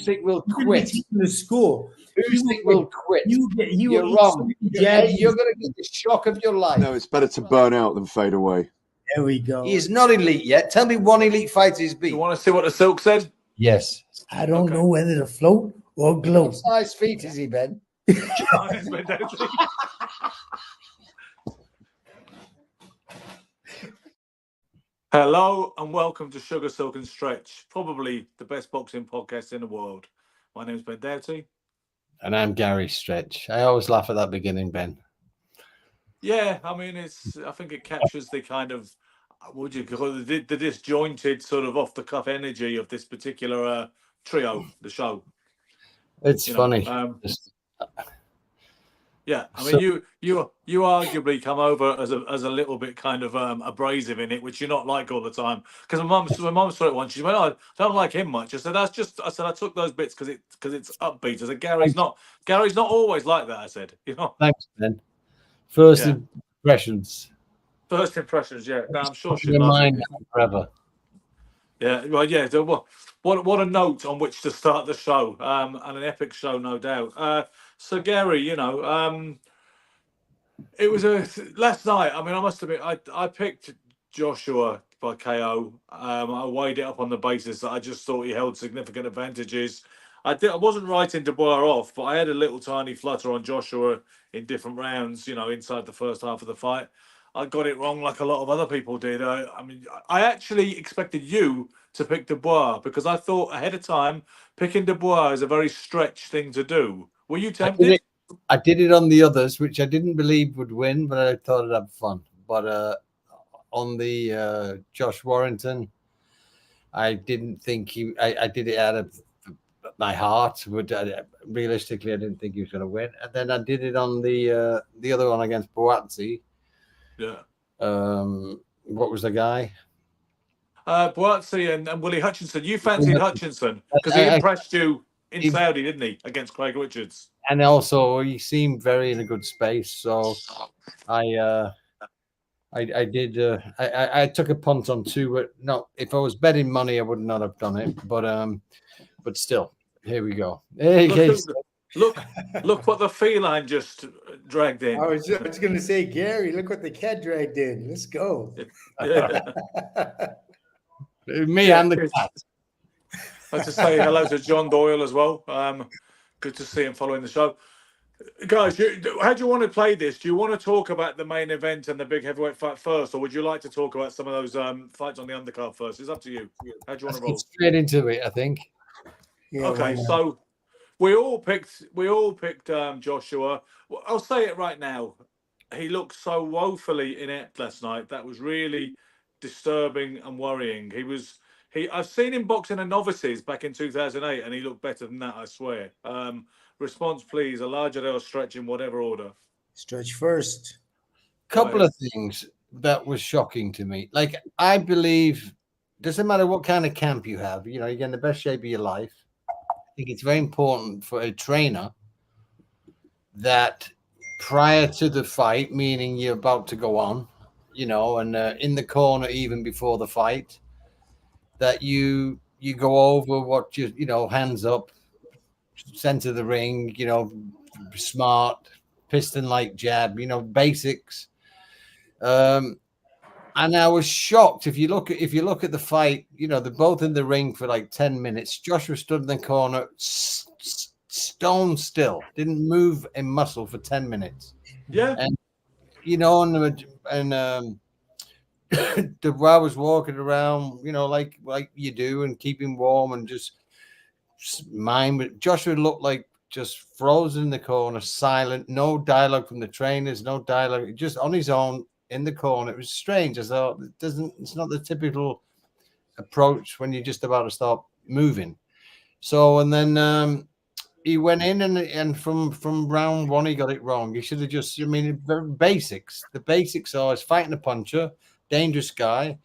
Usyk will You quit. the score. Usyk will quit. You're wrong. You're going to get the shock of your life. No, it's better to burn out than fade away. There we go. He is not elite yet. Tell me one elite fighter he's beat. You want to see what the Silk said? Yes. I don't know whether to float or gloat. What size feet is he, Ben? Hello and welcome to Sugar, Silk and Stretch, probably the best boxing podcast in the world. My name is Ben Doughty. And I'm Gary Stretch. I always laugh at that beginning, Ben. Yeah, I mean, I think it captures the kind of, what do you call it, the disjointed sort of off-the-cuff energy of this particular trio, the show. It's funny. Yeah, I mean, you arguably come over as a little bit kind of abrasive in it, which you're not like all the time. Because my mum saw it once. She went, "Oh, I don't like him much." I said, "I took those bits because it's upbeat." I said, "Gary's not always like that." I said, "You know." Thanks, Ben. First impressions. First impressions, yeah. No, I'm sure she'll Your love mind it. forever. Yeah, well, yeah. What a note on which to start the show, and an epic show, no doubt. So Gary, you know, it was last night. I mean, I must admit, I picked Joshua by KO. I weighed it up on the basis that I just thought he held significant advantages. I wasn't writing Dubois off, but I had a little tiny flutter on Joshua in different rounds. You know, inside the first half of the fight, I got it wrong like a lot of other people did. I mean, I actually expected you to pick Dubois because I thought ahead of time picking Dubois is a very stretched thing to do. Were you tempted? I did it on the others, which I didn't believe would win, but I thought it'd have fun. But on the Josh Warrington, I didn't think I did it out of my heart, but realistically, I didn't think he was going to win. And then I did it on the other one against Boazzi. Yeah. What was the guy? Boazzi and Willie Hutchinson. You fancied Hutchinson because he impressed you in Saudi, didn't he, against Craig Richards? And also, he seemed very in a good space. So I took a punt on two. But no, if I was betting money, I would not have done it. But still, here we go. Look what the feline just dragged in. I was just going to say, Gary, look what the cat dragged in. Let's go. Yeah. Me and the cat. I'd like to say hello to John Doyle as well. Good to see him following the show. Guys, how do you want to play this? Do you want to talk about the main event and the big heavyweight fight first, or would you like to talk about some of those fights on the undercard first? It's up to you. How do you want to roll? Straight into it, I think. Yeah, okay, so we all picked Joshua. Well, I'll say it right now. He looked so woefully inept last night. That was really disturbing and worrying. I've seen him boxing a novices back in 2008, and he looked better than that, I swear. Response, please. A larger or stretch in whatever order. Stretch first. Couple of things that was shocking to me. Like, I believe, doesn't matter what kind of camp you have, you know, you're in the best shape of your life. I think it's very important for a trainer that prior to the fight, meaning you're about to go on, you know, and in the corner even before the fight, that you go over what you know, hands up, center of the ring, you know, smart, piston-like jab, you know, basics. And I was shocked. If you look at the fight, you know, they're both in the ring for like 10 minutes. Joshua stood in the corner, stone still, didn't move a muscle for 10 minutes. Yeah. And, you know, and Dubois was walking around, you know, like you do, and keeping warm and just mime. But Joshua looked like just frozen in the corner, silent, no dialogue from the trainers, no dialogue, just on his own in the corner. It was strange. I thought it's not the typical approach when you're just about to start moving. So, and then he went in and from round one, he got it wrong. He should have just, I mean, the basics are he's fighting a puncher, dangerous guy.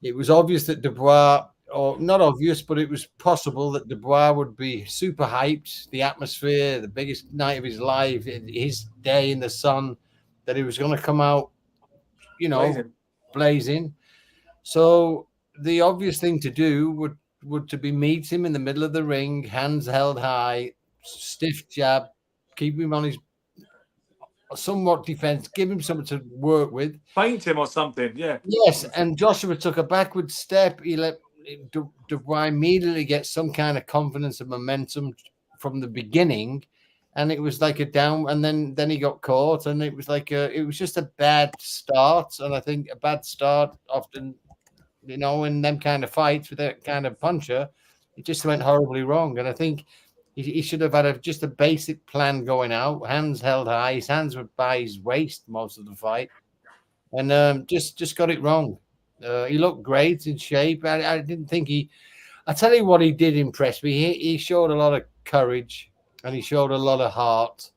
It was obvious that Dubois, or not obvious, but it was possible that Dubois would be super hyped, the atmosphere, the biggest night of his life, his day in the sun, that he was going to come out, you know, blazing. So the obvious thing to do would to be meet him in the middle of the ring, hands held high, stiff jab, keep him on his somewhat defense, give him something to work with. Feint him or something, yeah. Yes, and Joshua took a backward step. He let Dubois immediately get some kind of confidence and momentum from the beginning, and it was like a down. And then he got caught, and it was like it was just a bad start. And I think a bad start often, in them kind of fights with that kind of puncher, it just went horribly wrong. And I think he should have had just a basic plan going out, hands held high. His hands were by his waist most of the fight, and just got it wrong. He looked great in shape. I didn't think I tell you what, he did impress me. He showed a lot of courage, and he showed a lot of heart,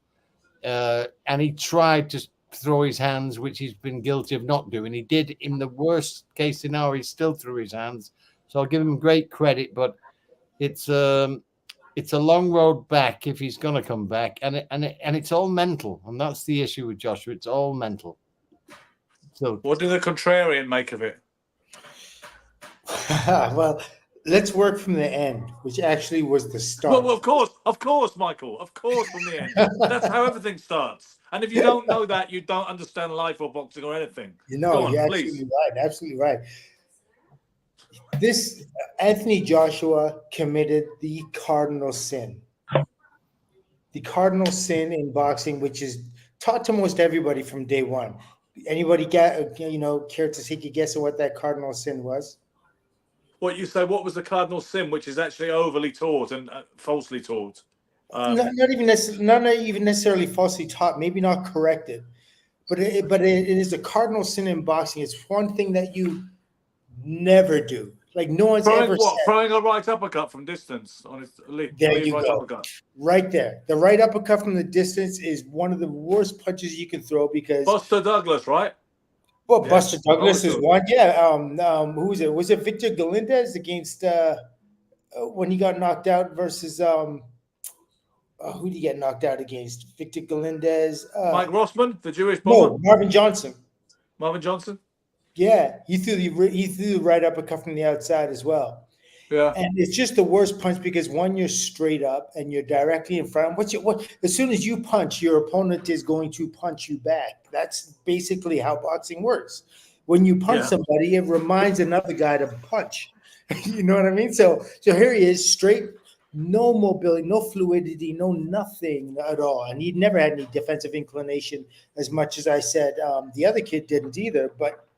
and he tried to throw his hands, which he's been guilty of not doing. He did. In the worst case scenario, he still threw his hands. So I'll give him great credit, but it's a long road back if he's going to come back, and it's all mental, and that's the issue with Joshua. It's all mental. So, what did the contrarian make of it? Well, let's work from the end, which actually was the start. Well, of course, Michael, of course, from the end. That's how everything starts. And if you don't know that, you don't understand life or boxing or anything. You're absolutely right. Absolutely right. This Anthony Joshua committed the cardinal sin. The cardinal sin in boxing, which is taught to most everybody from day one. Anybody care to take a guess at what that cardinal sin was? What you say? What was the cardinal sin, which is actually overly taught and falsely taught? Not even necessarily falsely taught. Maybe not corrected, but it is a cardinal sin in boxing. It's one thing that you never do. Like no one's ever said. Throwing a right uppercut from distance on his lead. There you right go. Uppercut. Right there. The right uppercut from the distance is one of the worst punches you can throw because Buster Douglas, right? Well, yes. Buster Douglas is one. Yeah. Who was it? Was it Victor Galindez against when he got knocked out versus who did he get knocked out against? Victor Galindez. Mike Rossman, the Jewish bomber? No, Marvin Johnson. Marvin Johnson? Yeah, he threw the right uppercut from the outside as well. Yeah, and it's just the worst punch because one, you're straight up and you're directly in front. As soon as you punch, your opponent is going to punch you back. That's basically how boxing works. When you punch somebody, it reminds another guy to punch. You know what I mean? So here he is, straight, no mobility, no fluidity, no nothing at all, and he never had any defensive inclination as much as I said. The other kid didn't either, but.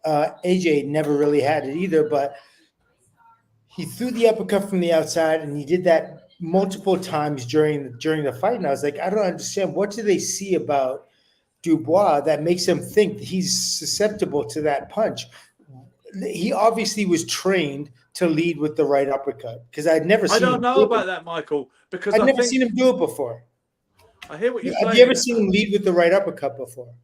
AJ never really had it either, but he threw the uppercut from the outside, and he did that multiple times during the fight. And I was like, I don't understand. What do they see about Dubois that makes him think that he's susceptible to that punch? He obviously was trained to lead with the right uppercut because I'd never seen. I don't know about that, Michael, because I've never seen him do it before. I hear what you're saying. Have you ever seen him lead with the right uppercut before?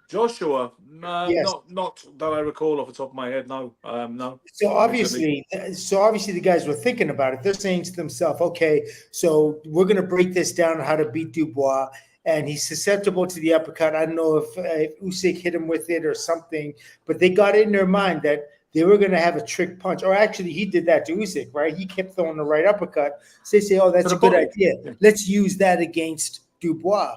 Joshua, yes. not that I recall off the top of my head. No, no. So obviously, the guys were thinking about it. They're saying to themselves, "Okay, so we're going to break this down on how to beat Dubois, and he's susceptible to the uppercut." I don't know if Usyk hit him with it or something, but they got it in their mind that they were going to have a trick punch. Or actually, he did that to Usyk, right? He kept throwing the right uppercut. So they say, "Oh, that's a good idea. Let's use that against Dubois."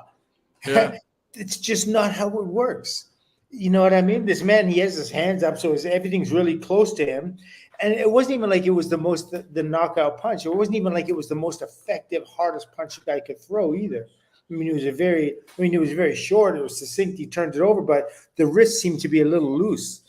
Yeah. It's just not how it works. You know what I mean? This man, he has his hands up, so everything's really close to him. And it wasn't even like it was the knockout punch. It wasn't even like it was the most effective, hardest punch a guy could throw either. I mean, it was very short. It was succinct. He turned it over, but the wrist seemed to be a little loose.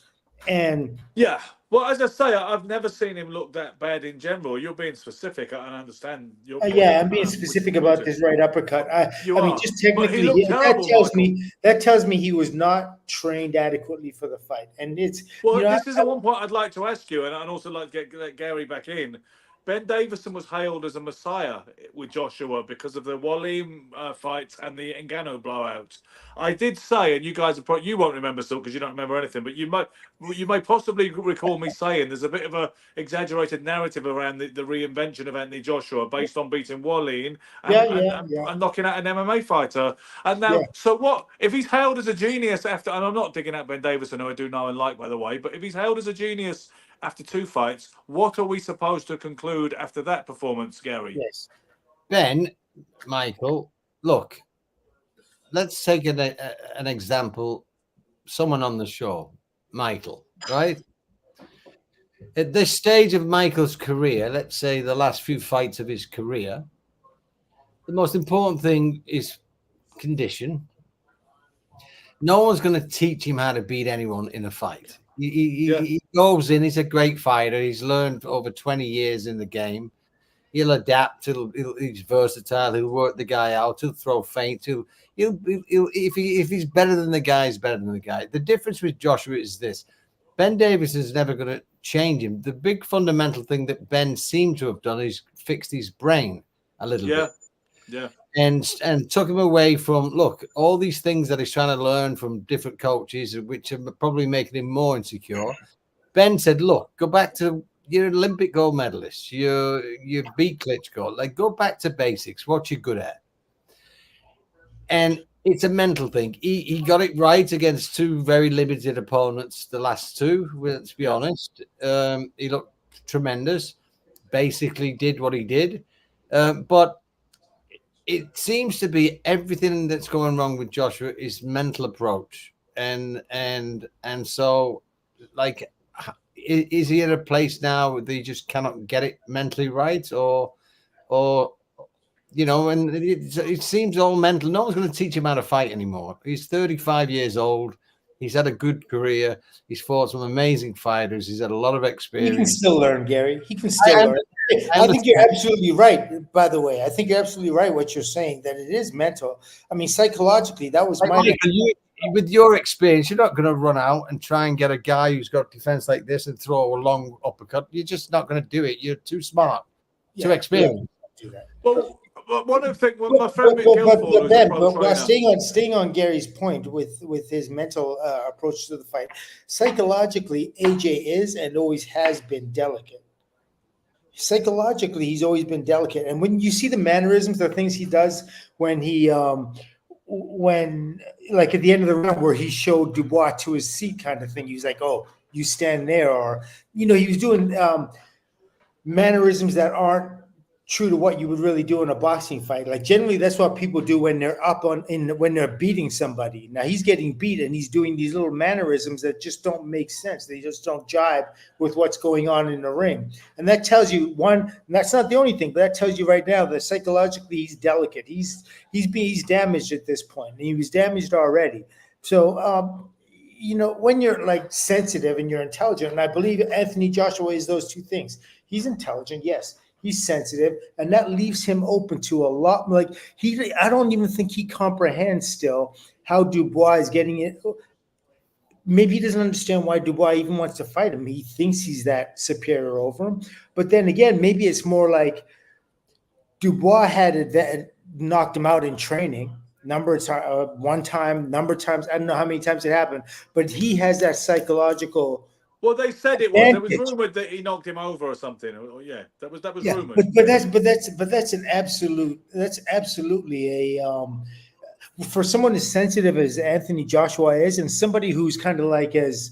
And yeah. Well, as I say, I've never seen him look that bad in general. You're being specific. I understand. I'm being specific about this right uppercut. I mean, just technically, that tells me he was not trained adequately for the fight. And it's this is the one point I'd like to ask you, and I'd also like to get Gary back in. Ben Davison was hailed as a messiah with Joshua because of the Waleem fight and the Ngannou blowout. I did say, and you guys you won't remember still because you don't remember anything, but you may possibly recall me saying there's a bit of a exaggerated narrative around the reinvention of Anthony Joshua based on beating Waleem and knocking out an MMA fighter. And now, so what if he's hailed as a genius after? And I'm not digging out Ben Davison, who I do know and like, by the way, but if he's hailed as a genius after 2 fights. What are we supposed to conclude after that performance, Gary? Yes. Ben, Michael, look, let's take an example. Someone on the show, Michael, right? At this stage of Michael's career, let's say the last few fights of his career, the most important thing is condition. No one's going to teach him how to beat anyone in a fight. He goes in, he's a great fighter. He's learned over 20 years in the game. He'll adapt. He's versatile. He'll work the guy out. He'll throw feints. If he's better than the guy, he's better than the guy. The difference with Joshua is this. Ben Davis is never going to change him. The big fundamental thing that Ben seemed to have done is fixed his brain a little bit. Yeah. And took him away from, look, all these things that he's trying to learn from different coaches, which are probably making him more insecure. Ben said, look, go back to you're an Olympic gold medalist. You beat Klitschko. Like, go back to basics. What you're good at. And it's a mental thing. He got it right against two very limited opponents. The last two, let's be honest. He looked tremendous. Basically, did what he did. But it seems to be everything that's going wrong with Joshua is mental approach, and so, like, is he at a place now that he just cannot get it mentally right, or you know? And it seems all mental. No one's going to teach him how to fight anymore. He's 35 years old. He's had a good career. He's fought some amazing fighters. He's had a lot of experience. He can still learn, Gary. He can still learn. I think you're absolutely right, by the way. I think you're absolutely right what you're saying, that it is mental. I mean, psychologically, that was with your experience, you're not going to run out and try and get a guy who's got defense like this and throw a long uppercut. You're just not going to do it. You're too smart, too experienced. Do that. Well, one of the things, my friend staying on Gary's point with his mental approach to the fight, psychologically, AJ is and always has been delicate. Psychologically, he's always been delicate, and when you see the mannerisms, the things he does when he like at the end of the round where he showed Dubois to his seat kind of thing, he was like, oh, you stand there, or he was doing mannerisms that aren't true to what you would really do in a boxing fight. Like, generally that's what people do when they're when they're beating somebody. Now he's getting beat and he's doing these little mannerisms that just don't make sense. They just don't jibe with what's going on in the ring. And that tells you, one, and that's not the only thing, but that tells you right now that psychologically he's delicate. He's damaged at this point. And he was damaged already. So when you're like sensitive and you're intelligent, and I believe Anthony Joshua is those two things. He's intelligent, yes. He's sensitive, and that leaves him open to a lot. Like, I don't even think he comprehends still how Dubois is getting it. Maybe he doesn't understand why Dubois even wants to fight him. He thinks he's that superior over him. But then again, maybe it's more like Dubois had knocked him out in training. One time, number of times. I don't know how many times it happened, but he has that psychological. Well, they said it was. There was rumored that he knocked him over or something. That was rumored. But that's an absolute. That's absolutely a. For someone as sensitive as Anthony Joshua is, and somebody who's kind of like as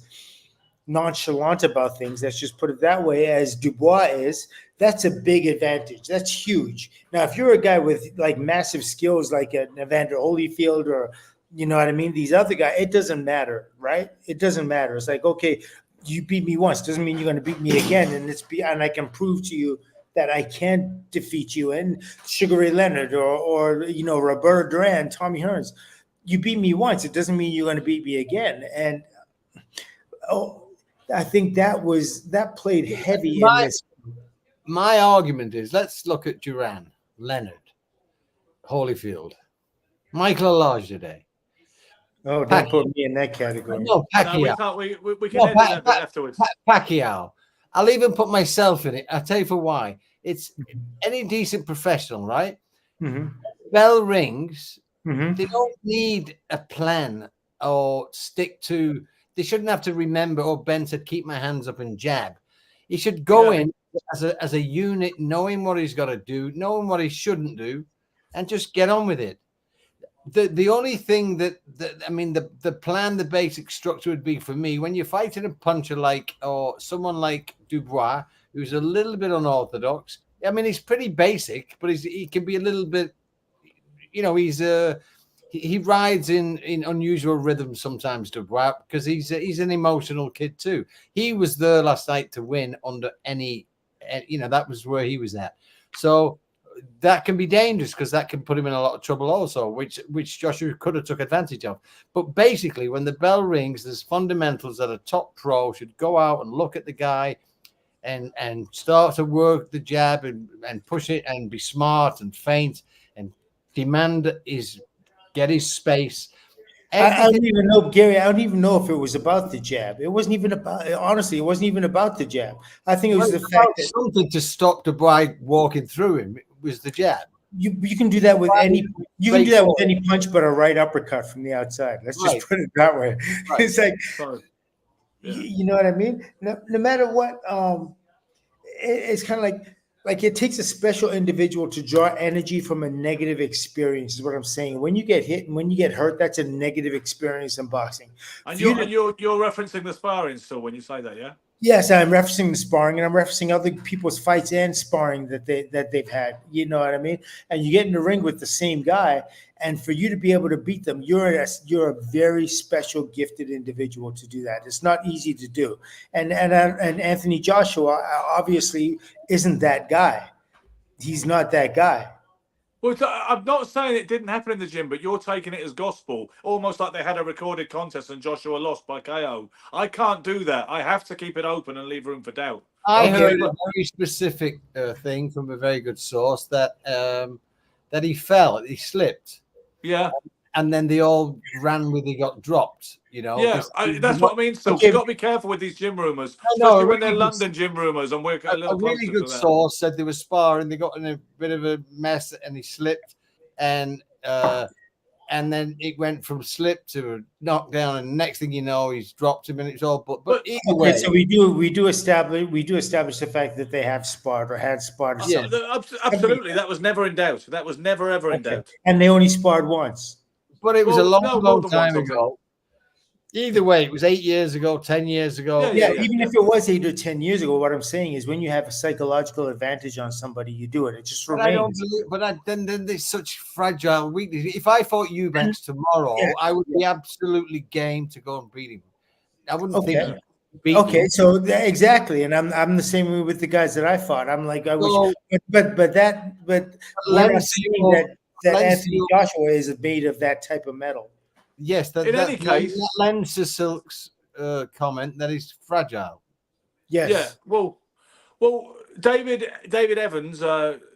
nonchalant about things, let's just put it that way, as Dubois is, that's a big advantage. That's huge. Now, if you're a guy with like massive skills like an Evander Holyfield or, you know what I mean, these other guys, it doesn't matter, right? It doesn't matter. It's like, okay, you beat me once, doesn't mean you're going to beat me again, and I can prove to you that I can defeat you. And Sugar Ray Leonard or Roberto Duran, Tommy Hearns, you beat me once, it doesn't mean you're going to beat me again. And I think that played heavy in this. My argument is, let's look at Duran, Leonard, Holyfield, Michael Elage today. Oh, don't put me in that category. No, Pacquiao. No, we can edit that afterwards. Pacquiao. I'll even put myself in it. I'll tell you for why. It's any decent professional, right? Mm-hmm. Bell rings. Mm-hmm. They don't need a plan or stick to. They shouldn't have to remember, Ben said, keep my hands up and jab. He should go in as a unit, knowing what he's got to do, knowing what he shouldn't do, and just get on with it. The only thing that I mean, the plan, the basic structure would be for me when you're fighting a puncher or someone like Dubois, who's a little bit unorthodox. I mean, he's pretty basic, but he can be a little bit, he rides in unusual rhythms sometimes, Dubois, because he's an emotional kid too. He was there last night to win under any, that was where he was at. So that can be dangerous because that can put him in a lot of trouble also, which Joshua could have took advantage of. But basically, when the bell rings, there's fundamentals that a top pro should go out and look at the guy and start to work the jab and push it and be smart and feint and demand get his space. I don't even know, Gary. I don't even know if it was about the jab. It wasn't even about. Honestly, it wasn't even about the jab. I think it was the fact that something to stop Dubois walking through him was the jab. You can do that with any. You can do that with any punch, but a right uppercut from the outside. Let's just put it that way. Right. It's like, you know what I mean. No matter what, it's kind of like it takes a special individual to draw energy from a negative experience, is what I'm saying. When you get hit and when you get hurt, that's a negative experience in boxing. And you're referencing the sparring still when you say that, yeah? Yes, I'm referencing the sparring, and I'm referencing other people's fights and sparring that they've had. You know what I mean? And you get in the ring with the same guy, and for you to be able to beat them, you're a very special, gifted individual to do that. It's not easy to do. And Anthony Joshua obviously isn't that guy. He's not that guy. Well, I'm not saying it didn't happen in the gym, but you're taking it as gospel, almost like they had a recorded contest and Joshua lost by KO. I can't do that. I have to keep it open and leave room for doubt. I heard a very specific thing from a very good source that he fell, he slipped. Yeah. And then they all ran with he got dropped, Yeah, that's what I mean. So you've got to be careful with these gym rumors, especially when they're London gym rumors. And we're a really good source said they were sparring. They got in a bit of a mess, and he slipped, and then it went from slip to a knockdown, and next thing you know, he's dropped him, and it's all. But either way, so we do establish the fact that they have sparred or had sparred. Yeah, absolutely. That was never in doubt. That was never ever in doubt. And they only sparred once. But it was a long time ago. Either way, it was 8 years ago, 10 years ago. Yeah, even if it was 8 or 10 years ago, what I'm saying is when you have a psychological advantage on somebody, you do it. It just remains. Then there's such fragile weakness. If I fought Eubanks tomorrow, I would be absolutely game to go and beat him. I wouldn't think he'd beat him. So exactly, and I'm the same way with the guys that I fought. I'm like, I wish, but I'm assuming that Anthony Joshua is made of that type of metal. Yes, in any case, that lends to Silk's comment that he's fragile. Yes. Yeah. Well, David Evans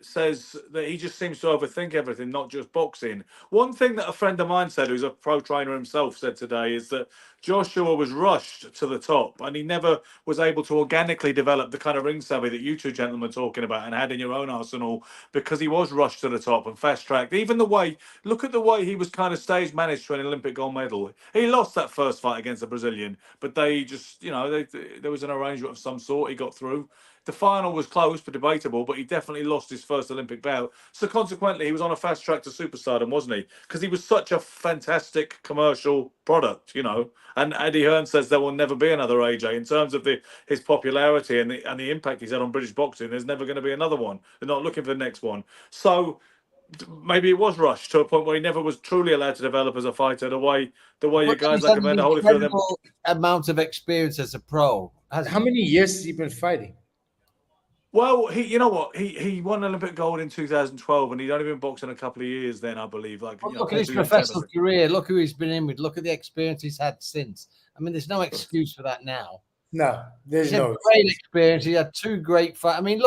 says that he just seems to overthink everything, not just boxing. One thing that a friend of mine said, who's a pro trainer himself, said today is that Joshua was rushed to the top and he never was able to organically develop the kind of ring savvy that you two gentlemen are talking about and had in your own arsenal because he was rushed to the top and fast-tracked. Even look at the way he was kind of stage managed to an Olympic gold medal. He lost that first fight against a Brazilian, but they just, there was an arrangement of some sort. He got through. The final was close but debatable, but he definitely lost his first Olympic bout. So consequently, he was on a fast track to superstardom, wasn't he? Because he was such a fantastic commercial product, And Eddie Hearn says there will never be another AJ in terms of his popularity and the impact he's had on British boxing. There's never going to be another one. They're not looking for the next one. So maybe it was rushed to a point where he never was truly allowed to develop as a fighter. The way you guys like Evander Holyfield, amount of experience as a pro. How many years has he been fighting? Well, he won Olympic gold in 2012, and he'd only been boxing a couple of years then, I believe. Look at his professional career. Look who he's been in with. Look at the experience he's had since. I mean, there's no excuse for that now. No, there's no great experience. He had two great fights. I mean,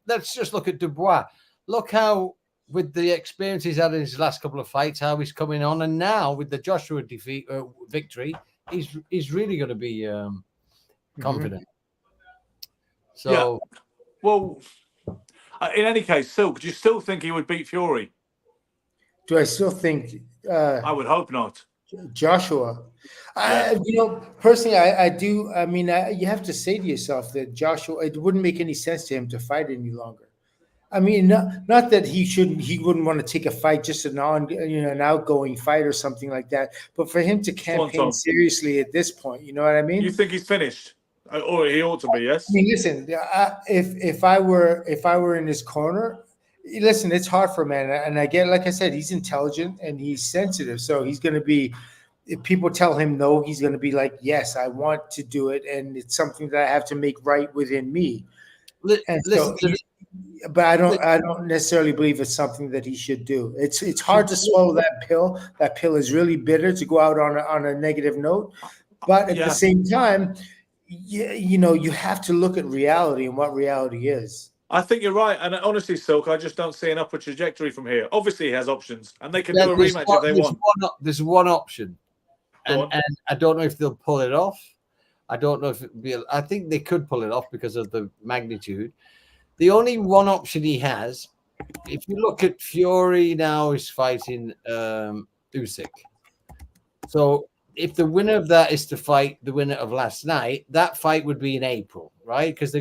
let's just look at Dubois. Look how, with the experience he's had in his last couple of fights, how he's coming on, and now with the Joshua victory, he's really going to be confident. So. Yeah. Well, in any case, Silk, do you still think he would beat Fury? Do I still think? I would hope not. Joshua, personally, I do. I mean, you have to say to yourself that Joshua, it wouldn't make any sense to him to fight any longer. I mean, not that he wouldn't want to take a fight, just an outgoing fight or something like that. But for him to campaign seriously at this point, you know what I mean? You think he's finished, or he ought to be? Yes. I mean, listen, if I were in his corner, listen, it's hard for a man, and I get, like I said, he's intelligent and he's sensitive, so he's going to be. If people tell him no, he's going to be like, yes, I want to do it, and it's something that I have to make right within me. And so, but I don't necessarily believe it's something that he should do. It's hard to swallow that pill. That pill is really bitter to go out on a negative note, but at the same time, you have to look at reality and what reality is. I think you're right, and honestly, Silk, I just don't see an upward trajectory from here. Obviously, he has options, and they can do a rematch if they want. There's one option, and I don't know if they'll pull it off. I don't know if it'll be. I think they could pull it off because of the magnitude. The only one option he has, if you look at Fury now, is fighting Usyk. So if the winner of that is to fight the winner of last night, that fight would be in April, right? Because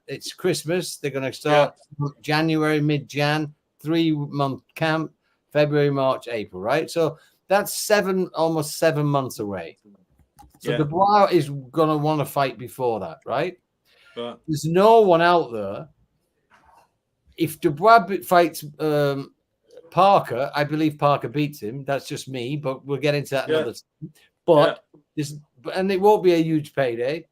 it's Christmas. They're gonna start January, mid-Jan, 3-month camp, February, March, April, right? So that's almost 7 months away. So Dubois is gonna want to fight before that, right? But there's no one out there. If Dubois fights Parker, I believe Parker beats him. That's just me, but we'll get into that another time. But and it won't be a huge payday.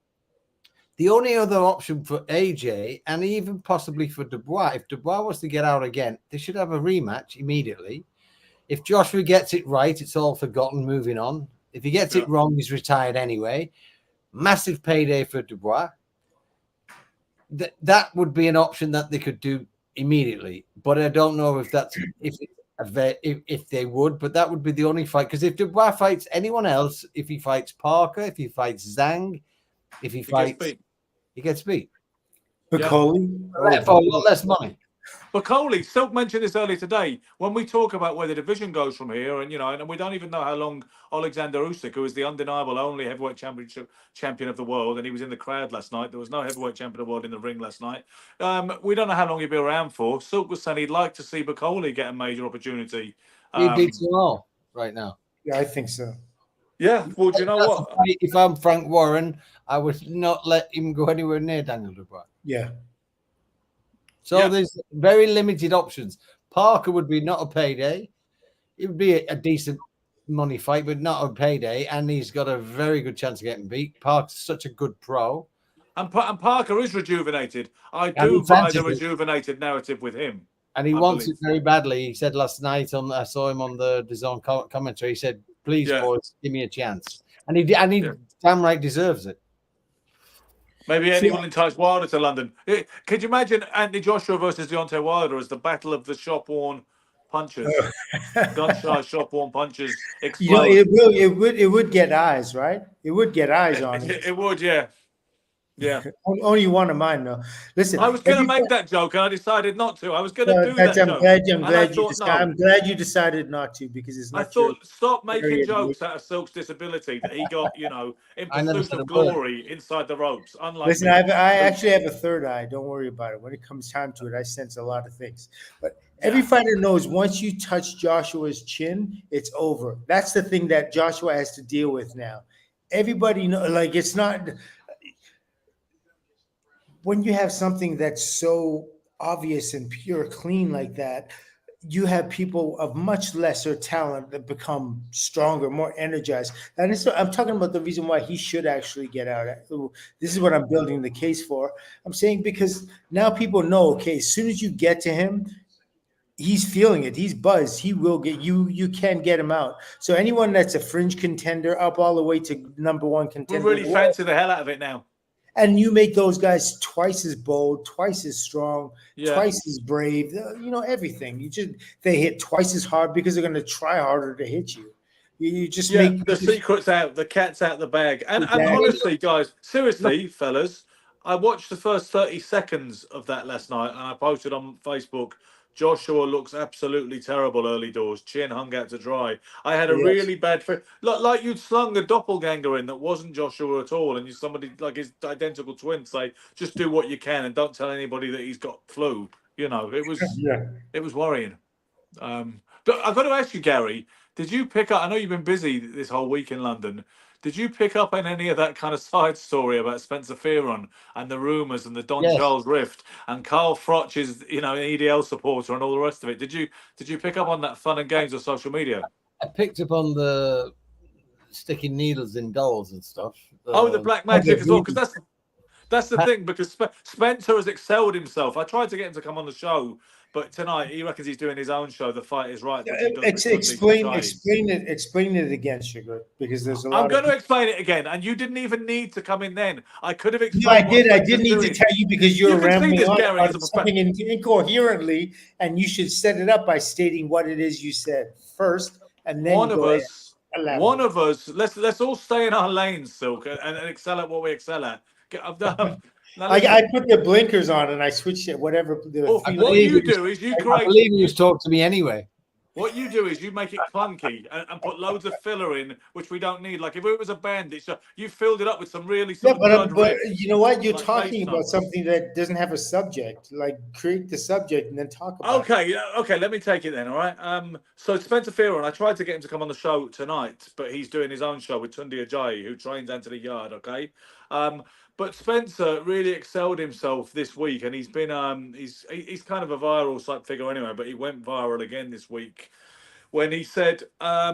The only other option for AJ and even possibly for Dubois, if Dubois was to get out again, they should have a rematch immediately. If Joshua gets it right, it's all forgotten, moving on. If he gets it wrong, he's retired anyway. Massive payday for Dubois. That would be an option that they could do immediately, but I don't know if they would. But that would be the only fight, because if Dubois fights anyone else, if he fights Parker, if he fights Zhang, if he fights, he gets beat. Bacoli for a lot less money. Bacoli, Silk mentioned this earlier today. When we talk about where the division goes from here, and we don't even know how long Alexander Usyk, who is the undeniable only heavyweight champion of the world, and he was in the crowd last night. There was no heavyweight champion of the world in the ring last night. We don't know how long he'll be around for. Silk was saying he'd like to see Bacoli get a major opportunity. He beats them all right now. Yeah, I think so. Yeah, well, do you know what? If I'm Frank Warren, I would not let him go anywhere near Daniel Dubois. Yeah. So there's very limited options. Parker would be not a payday. It would be a decent money fight, but not a payday. And he's got a very good chance of getting beat. Parker's such a good pro. And Parker is rejuvenated. I do buy the rejuvenated narrative with him. And he wants it very badly. He said last night, I saw him on the DAZN commentary. He said, please, boys, give me a chance. And he damn right deserves it. Maybe anyone entice Wilder to London. Could you imagine Anthony Joshua versus Deontay Wilder as the battle of the shop-worn punches? Gunshot shop-worn punches explode. It would get eyes, right? It would get eyes on it. It would, yeah. Yeah. Only one of mine, though. Listen, I was going to make that joke, and I decided not to. I was going to do that joke. I'm glad you decided not to, because it's not. I thought, stop making jokes out of Silk's disability that he got, in pursuit of glory inside the ropes. Unlike listen, I actually have a third eye. Don't worry about it. When it comes time to it, I sense a lot of things. But every fighter knows once you touch Joshua's chin, it's over. That's the thing that Joshua has to deal with now. Everybody knows, like, it's not. When you have something that's so obvious and pure, clean like that, you have people of much lesser talent that become stronger, more energized. And I'm talking about the reason why he should actually get out. This is what I'm building the case for. I'm saying because now people know, okay, as soon as you get to him, he's feeling it. He's buzzed. He will get you. You can get him out. So anyone that's a fringe contender up all the way to #1 contender. We really fancy the hell out of it now. And you make those guys twice as bold, twice as strong, twice as brave. Everything. They hit twice as hard because they're going to try harder to hit you. You just make the secret's out, the cat's out the bag. And honestly, guys, seriously, fellas, I watched the first 30 seconds of that last night, and I posted on Facebook. Joshua looks absolutely terrible early doors. Chin hung out to dry. I had a really bad feeling. Like you'd slung a doppelganger in that wasn't Joshua at all, and somebody like his identical twin say, just do what you can and don't tell anybody that he's got flu. You know, it was Yeah. it was worrying. But I've got to ask you, Gary, did you pick up? I know you've been busy this whole week in London. Did you pick up on any of that kind of side story about Spencer Fearon and the rumours and the Don Yes. Charles rift and Carl Froch is, an EDL supporter and all the rest of it? Did you pick up on that fun and games on social media? I picked up on the sticking needles in dolls and stuff. The black magic as well, because that's the thing, because Spencer has excelled himself. I tried to get him to come on the show, but tonight he reckons he's doing his own show. The Fight Is Right, which he does. Explain it again, Sugar, because there's a lot. I'm going to explain it again, and you didn't even need to come in then. I could have explained. No, I did. I didn't need to tell you because you're rambling this, on Gary, about something incoherently, and you should set it up by stating what it is you said first, and then one of us. Let's all stay in our lanes, Silk, and excel at what we excel at. I put the blinkers on and I switched it. Whatever. What you do is you create. I believe you just talk to me anyway. What you do is you make it clunky and put loads of filler in, which we don't need. Like if it was a band, you filled it up with some really. But you know what? You're talking about something that doesn't have a subject. Like create the subject and then talk about it. Okay. Let me take it then. All right. So Spencer Fearon, I tried to get him to come on the show tonight, but he's doing his own show with Tunde Ajayi, who trains Anthony Yard. Okay. But Spencer really excelled himself this week, and he's been he's kind of a viral type figure anyway. But he went viral again this week when he said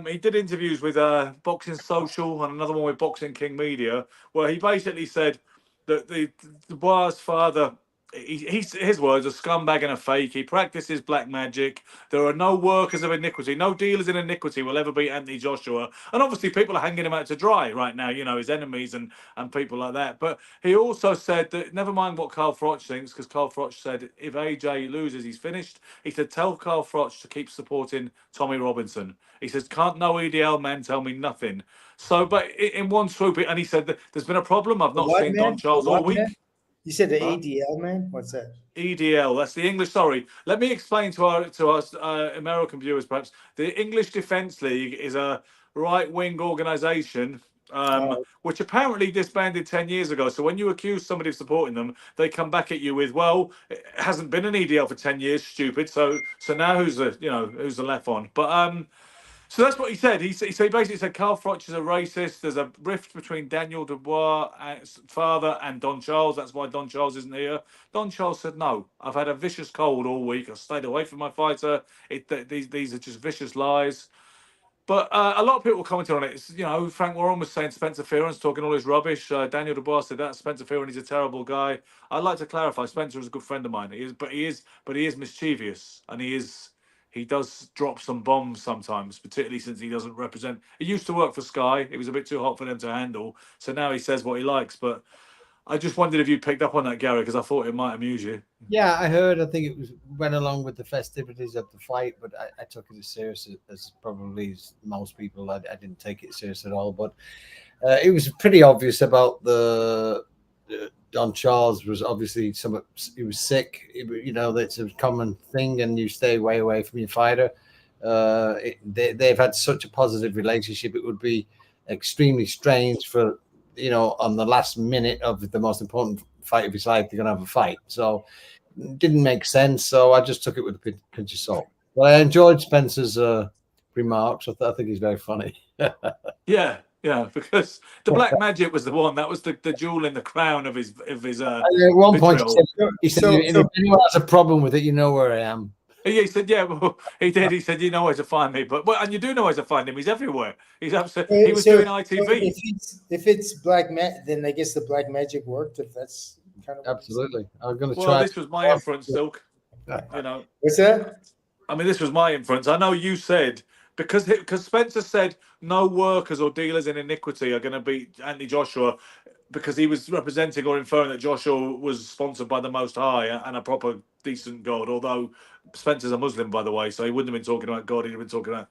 he did interviews with Boxing Social and another one with Boxing King Media, where he basically said that the Dubois' father. His words, a scumbag and a fake. He practices black magic. There are no workers of iniquity. No dealers in iniquity will ever beat Anthony Joshua. And obviously people are hanging him out to dry right now, his enemies and people like that. But he also said that never mind what Carl Froch thinks, because Carl Froch said if AJ loses, he's finished. He said, tell Carl Froch to keep supporting Tommy Robinson. He says, can't no EDL man tell me nothing. So, but in one swoop, and he said that there's been a problem. I've not seen Don Charles all week. You said the ADL, man? What's that? EDL, that's the English. Sorry, let me explain to us American viewers, perhaps. The English Defence League is a right-wing organisation which apparently disbanded 10 years ago. So when you accuse somebody of supporting them, they come back at you with, well, it hasn't been an EDL for 10 years, stupid. So now who's the left on? But so that's what he said. He basically said Carl Froch is a racist. There's a rift between Daniel Dubois' father and Don Charles. That's why Don Charles isn't here. Don Charles said, no, I've had a vicious cold all week. I stayed away from my fighter. These are just vicious lies. But a lot of people were commenting on it. Frank Warren was saying Spencer Fearon's talking all his rubbish. Daniel Dubois said that Spencer Fearon is a terrible guy. I'd like to clarify, Spencer is a good friend of mine. He is mischievous, and he does drop some bombs sometimes, particularly since he doesn't represent. He used to work for Sky. It was a bit too hot for them to handle. So now he says what he likes. But I just wondered if you picked up on that, Gary, because I thought it might amuse you. Yeah, I heard. I think it went along with the festivities of the fight, but I took it as serious as probably most people. I didn't take it serious at all. But it was pretty obvious about the Don Charles was obviously he was sick. That's a common thing, and you stay way away from your fighter. They've had such a positive relationship. It would be extremely strange for on the last minute of the most important fight of his life, they're going to have a fight. So it didn't make sense. So I just took it with a pinch of salt. But I enjoyed Spencer's remarks. I think he's very funny. Yeah, because the black magic was the one that was the jewel in the crown of his. At one point, he said if anyone has a problem with it, you know where I am. He said, yeah, well, he did. He said, you know where to find me. And you do know where to find him. He's everywhere. He's absolutely. He was doing ITV. If it's black magic, then I guess the black magic worked. If that's kind of absolutely. I'm going to try. Well, this was my inference, Silk. What's that? I mean, this was my inference. I know you said because Spencer said no workers or dealers in iniquity are going to beat Anthony Joshua, because he was representing or inferring that Joshua was sponsored by the Most High and a proper decent God, although Spencer's a Muslim, by the way, so he wouldn't have been talking about God, he'd have been talking about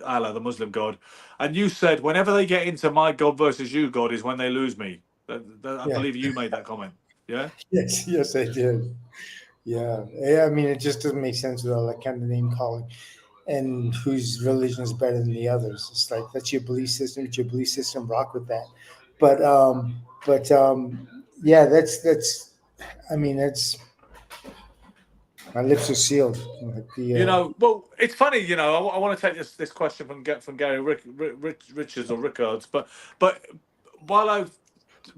Allah, the Muslim God. And you said, whenever they get into my God versus you, God, is when they lose me. I believe you made that comment, yeah? Yes, I did. Yeah, I mean, it just doesn't make sense with all that kind of name calling and whose religion is better than the others. It's like, that's your belief system, rock with that. But yeah, that's. I mean, My lips are sealed. Like You know, well, it's funny. You know, I want to take this question from Gary Richards or Rickards, but while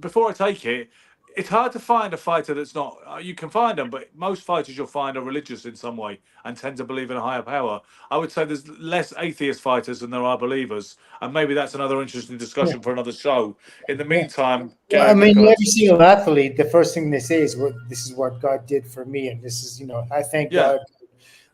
before I take it, it's hard to find a fighter that's not. You can find them, but most fighters you'll find are religious in some way and tend to believe in a higher power. I would say there's less atheist fighters than there are believers, and maybe that's another interesting discussion for another show. In the meantime, well, I Gary mean, every Rickards. single athlete, the first thing they say is, "What this is what God did for me," and this is, I thank Yeah. God.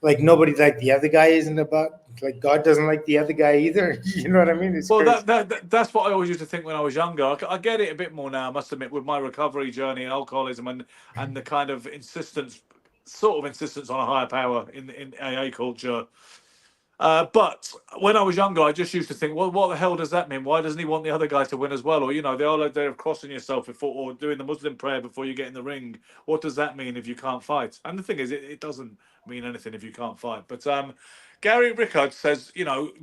Like nobody like the other guy isn't about. Like God doesn't like the other guy either. You know what I mean? It's Well, crazy. that's what I always used to think when I was younger. I get it a bit more now, I must admit, with my recovery journey and alcoholism and the kind of sort of insistence on a higher power in AA culture. But when I was younger, I just used to think, well, what the hell does that mean? Why doesn't he want the other guy to win as well? Or, the whole idea of crossing yourself before, or doing the Muslim prayer before you get in the ring. What does that mean if you can't fight? And the thing is, it doesn't mean anything if you can't fight. But Gary Rickard says,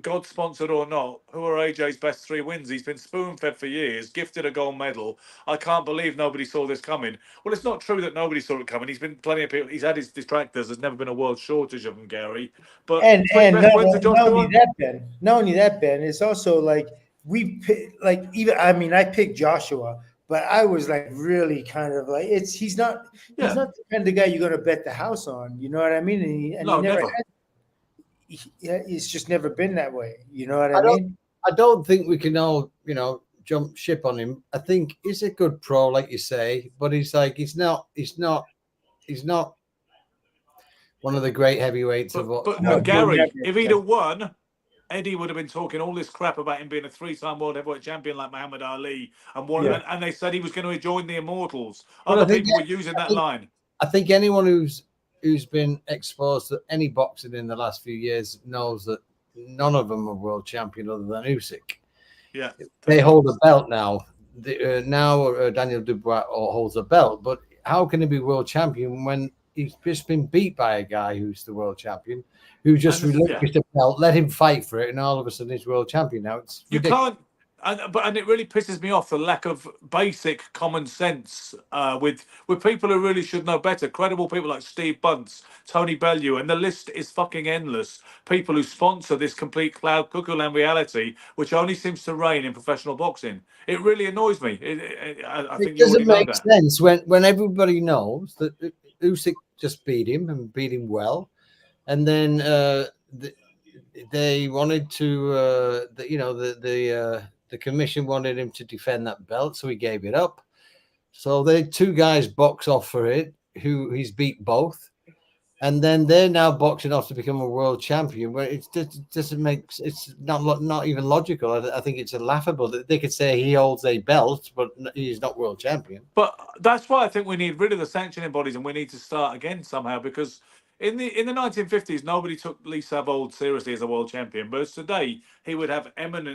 God sponsored or not, who are AJ's best 3 wins? He's been spoon-fed for years, gifted a gold medal. I can't believe nobody saw this coming. Well, it's not true that nobody saw it coming. He's been plenty of people. He's had his detractors. There's never been a world shortage of them, Gary. But And 3 best wins of not Joshua? only that, Ben, it's also like I picked Joshua, but I was like really kind of like he's not the kind of guy you're going to bet the house on. You know what I mean? And No, he never never. it's just never been that way. You know what I mean? I don't think we can all, jump ship on him. I think he's a good pro, like you say, but he's not one of the great heavyweights But Gary, if he'd have won, Eddie would have been talking all this crap about him being a 3-time world heavyweight champion like Muhammad Ali, and they said he was going to join the Immortals. Other people were using that line. I think anyone who's been exposed to any boxing in the last few years knows that none of them are world champion other than Usyk. Yeah, they hold a belt now. Daniel Dubois holds a belt, but how can he be world champion when he's just been beat by a guy who's the world champion, who just relinquished the belt, let him fight for it, and all of a sudden he's world champion now? It's ridiculous. And it really pisses me off, the lack of basic common sense with people who really should know better. Credible people like Steve Bunce, Tony Bellew, and the list is fucking endless. People who sponsor this complete cloud cuckoo land reality, which only seems to reign in professional boxing. It really annoys me. I think it doesn't make sense when everybody knows that Usyk just beat him and beat him well, and then they wanted to, the commission wanted him to defend that belt, so he gave it up. So the 2 guys box off for it, who he's beat both, and then they're now boxing off to become a world champion. Where it doesn't make, it's not even logical. I think it's laughable that they could say he holds a belt, but he's not world champion. But that's why I think we need rid of the sanctioning bodies, and we need to start again somehow, because in the 1950s, nobody took Lee Savold seriously as a world champion. But today, he would have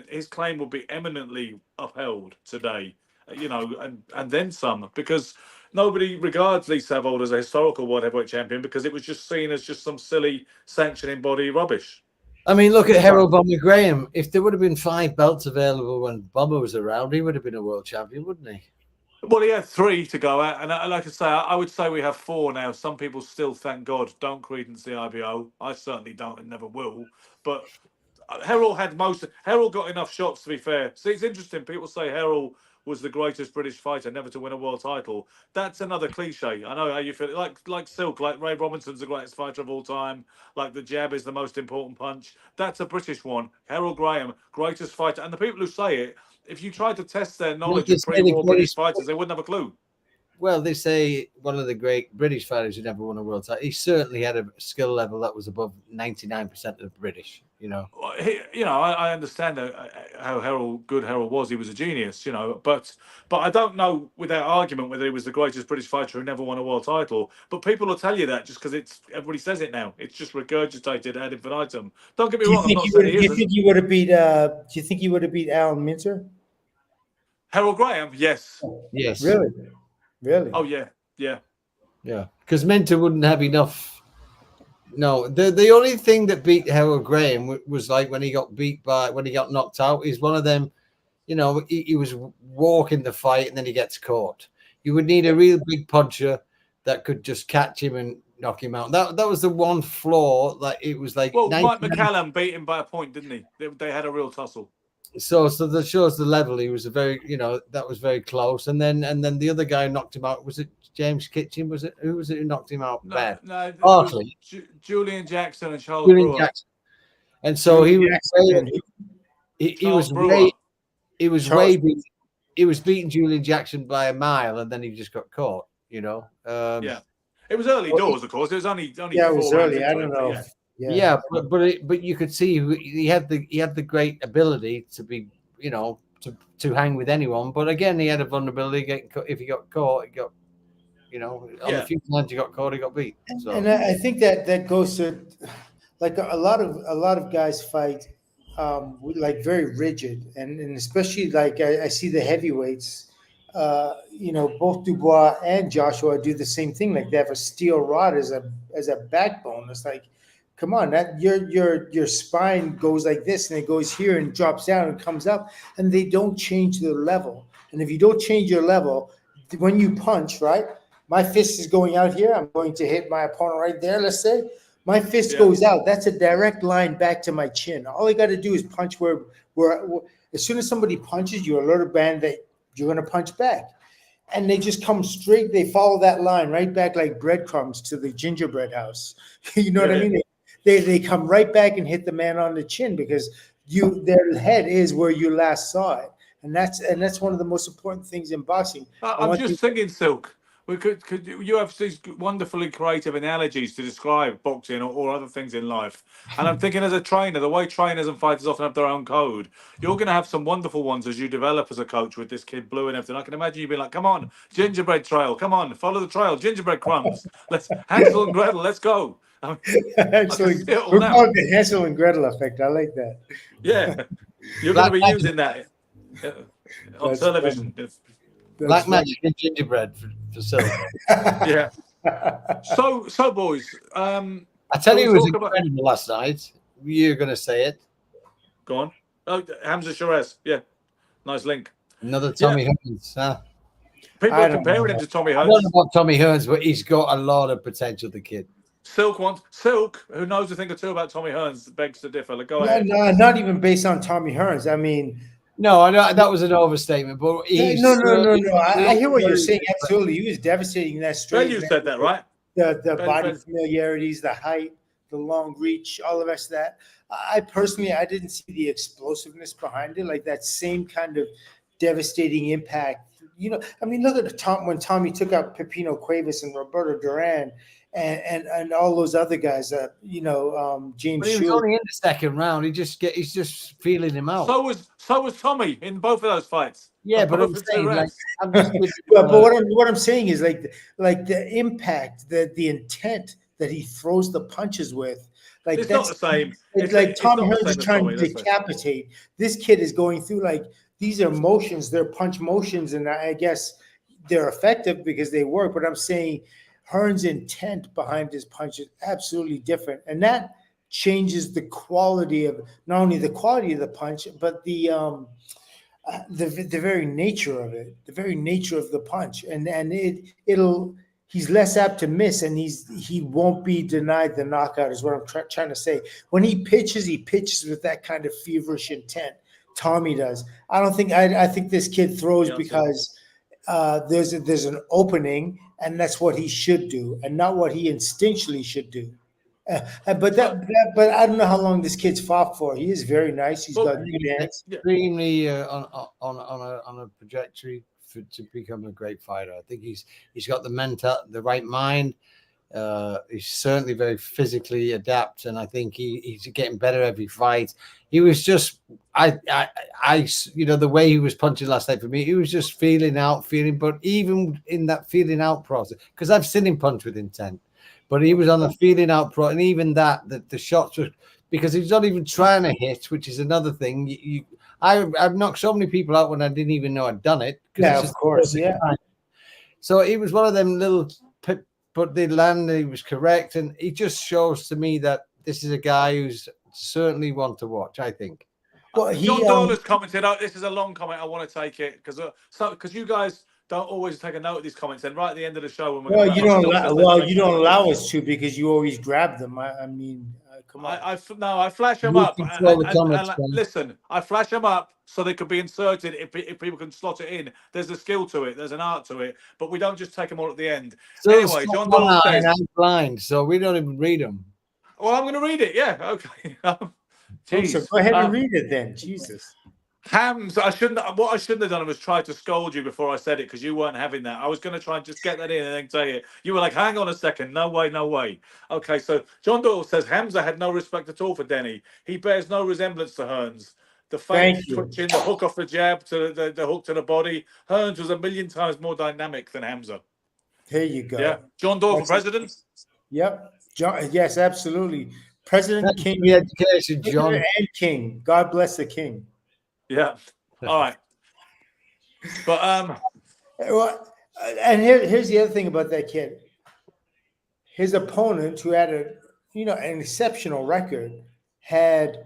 his claim would be eminently upheld today, and then some, because nobody regards Lee Savold as a historical world heavyweight champion, because it was just seen as just some silly sanctioning body rubbish. I mean, look at Harold Bomber Graham. If there would have been 5 belts available when Bomber was around, he would have been a world champion, wouldn't he? Well, he had 3 to go at, and like I say, I would say we have 4 now. Some people still, thank God, don't credence the IBO. I certainly don't and never will. But Herol got enough shots, to be fair. See, it's interesting. People say Herol was the greatest British fighter never to win a world title. That's another cliche. I know how you feel. Like Silk, like Ray Robinson's the greatest fighter of all time. Like the jab is the most important punch. That's a British one. Harold Graham, greatest fighter. And the people who say it, if you tried to test their knowledge of pre-war British fighters, they wouldn't have a clue. Well, they say one of the great British fighters who never won a world title. He certainly had a skill level that was above 99% of the British. I understand how good Harold was. He was a genius, But I don't know, without argument, whether he was the greatest British fighter who never won a world title. But people will tell you that just because everybody says it now. It's just regurgitated ad infinitum. Don't get me wrong. I'm not saying he isn't. Do you think he would have beat? Do you think he would have beat Alan Minter? Harold Graham, yes. Yes. Really? Oh yeah. Yeah. Because Minter wouldn't have enough. No, the only thing that beat Harold Graham was like when he got knocked out. He's one of them, he was walking the fight and then he gets caught. You would need a real big puncher that could just catch him and knock him out. That was the one flaw. Like it was like. Well, Mike McCallum beat him by a point, didn't he? They had a real tussle. So that shows the level. He was a very, that was very close. And then the other guy knocked him out. Was it James Kitchen? Was it who knocked him out? No, Hartley. Julian Jackson and Charles Brewer. Jackson. And so he was beating Julian Jackson by a mile, and then he just got caught. Yeah, it was early doors, of course. It was only it was early. I don't know. Yeah, but you could see he had the great ability to be, to hang with anyone. But again, he had a vulnerability. If he got caught, he got, on the few times he got caught, he got beat. So. And I think that goes to, like, a lot of guys fight like very rigid, and especially like I see the heavyweights. Both Dubois and Joshua do the same thing. Like they have a steel rod as a backbone. It's like, come on, that your spine goes like this, and it goes here and drops down and comes up, and they don't change their level. And if you don't change your level, when you punch, right, my fist is going out here. I'm going to hit my opponent right there. Let's say my fist goes out. That's a direct line back to my chin. All I got to do is punch where as soon as somebody punches, you alert a band that you're going to punch back. And they just come straight. They follow that line right back like breadcrumbs to the gingerbread house. You know what I mean? They come right back and hit the man on the chin because their head is where you last saw it. And that's one of the most important things in boxing. I'm just thinking, Silk. Could you have these wonderfully creative analogies to describe boxing or other things in life? And I'm thinking, as a trainer, the way trainers and fighters often have their own code, you're going to have some wonderful ones as you develop as a coach with this kid Blue and everything. I can imagine you being like, "Come on, gingerbread trail, come on, follow the trail, gingerbread crumbs. Let's Hansel and Gretel, let's go." We're calling the Hansel and Gretel effect. I like that. Yeah, you're going to be using that on television. Black magic and gingerbread for silver. Yeah. So boys, I tell you, it was incredible last night. You're going to say it. Go on. Oh, Hamza Shiraz. Yeah, nice link. Another Tommy Hearns. Huh? People are comparing him to Tommy Hearns. I don't know about Tommy Hearns, but he's got a lot of potential. The kid. Silk, who knows a thing or two about Tommy Hearns, begs to differ. Like, go ahead. No, not even based on Tommy Hearns. I mean. No, I know that was an overstatement, but no. I hear what you're saying. Absolutely, he was devastating that straight. You said that, right? The body familiarities, the height, the long reach, all the rest of that. I personally, I didn't see the explosiveness behind it, like that same kind of devastating impact. I mean, look at when Tommy took out Pepino Cuevas and Roberto Duran. And all those other guys, James. But he was only in the second round. He's just feeling him out. So was Tommy in both of those fights. Yeah, but I'm saying, but what I'm saying is like the impact, the intent that he throws the punches with. Like it's not the same. It's like Tommy Hearns is trying to decapitate. This kid is going through like these are motions. They're punch motions, and I guess they're effective because they work. But I'm saying. Hearns' intent behind his punch is absolutely different, and that changes the quality of not only the quality of the punch, but the very nature of it, the very nature of the punch, and he's less apt to miss, and he won't be denied the knockout. Is what I'm trying to say. When he pitches with that kind of feverish intent. Tommy does. I think this kid throws because there's an opening. And that's what he should do, and not what he instinctually should do. But I don't know how long this kid's fought for. He is very nice. He's got good hands. Extremely on a trajectory to become a great fighter. I think he's got the right mind. He's certainly very physically adept, and I think he's getting better every fight. He was just, the way he was punching last night for me, he was just feeling. But even in that feeling out process, because I've seen him punch with intent, but he was on the feeling out process, and even that the shots were because he's not even trying to hit, which is another thing. I've knocked so many people out when I didn't even know I'd done it. Yeah, of course, yeah. So it was one of them little. But the landing, he was correct, and it just shows to me that this is a guy who's certainly one to watch, I think. Well, John Doyle has commented out. This is a long comment. I want to take it because you guys don't always take a note of these comments. Then right at the end of the show, when we're Well, going you don't allow us to because you always grab them. I mean, come on. I flash them You up. control the comments, man. Listen, I flash them up so they could be inserted if people can slot it in. There's a skill to it. There's an art to it. But we don't just take them all at the end. So anyway, John Doyle says, I'm blind, so we don't even read them. Well, I'm going to read it. Yeah, okay. So go ahead and read it then. Jesus. Hams, what I shouldn't have done was try to scold you before I said it because you weren't having that. I was going to try and just get that in and then tell you. You were like, hang on a second. No way, no way. Okay, so John Doyle says Hamza had no respect at all for Denny. He bears no resemblance to Hearns. The feint switching, the hook off the jab to the hook to the body. Hearns was a million times more dynamic than Hamza. There you go. Yeah. John Doyle for president? Yep. Yes, absolutely. President, King, education, John. And King. God bless the King. Yeah. All right. But well, and here's the other thing about that kid. His opponent, who had an exceptional record, had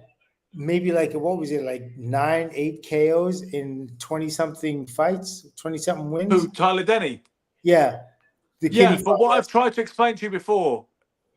maybe like 9, 8 KOs in 20-something fights, 20-something wins. Who, Tyler Denny? Yeah. But what I've tried to explain to you before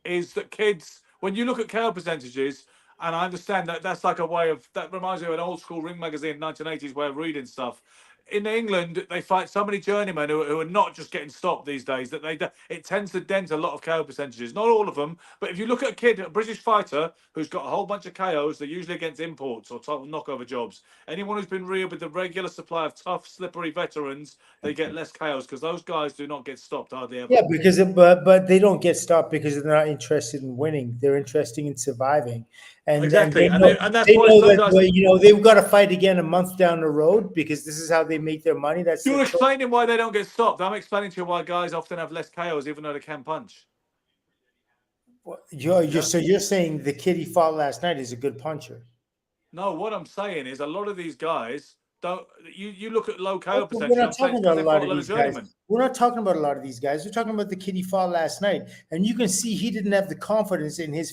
is that kids, when you look at KO percentages, and I understand that that's like a way of, that reminds me of an old school Ring magazine 1980s way of reading stuff. In England, they fight so many journeymen who are not just getting stopped these days that it tends to dent a lot of KO percentages. Not all of them, but if you look at a British fighter who's got a whole bunch of KOs, they're usually against imports or total knockover jobs. Anyone who's been reared with the regular supply of tough, slippery veterans, they get less KOs because those guys do not get stopped hardly ever. Yeah, but they don't get stopped because they're not interested in winning. They're interested in surviving. And exactly, and that's why they've got to fight again a month down the road because this is how they make their money. You're explaining why they don't get stopped. I'm explaining to you why guys often have less KOs even though they can punch. So you're saying the kid he fought last night is a good puncher? No, what I'm saying is a lot of these guys don't. You look at low KO percentage. We're not talking about a lot of these guys. We're not talking about a lot of these guys. We're talking about the kid he fought last night, and you can see he didn't have the confidence in his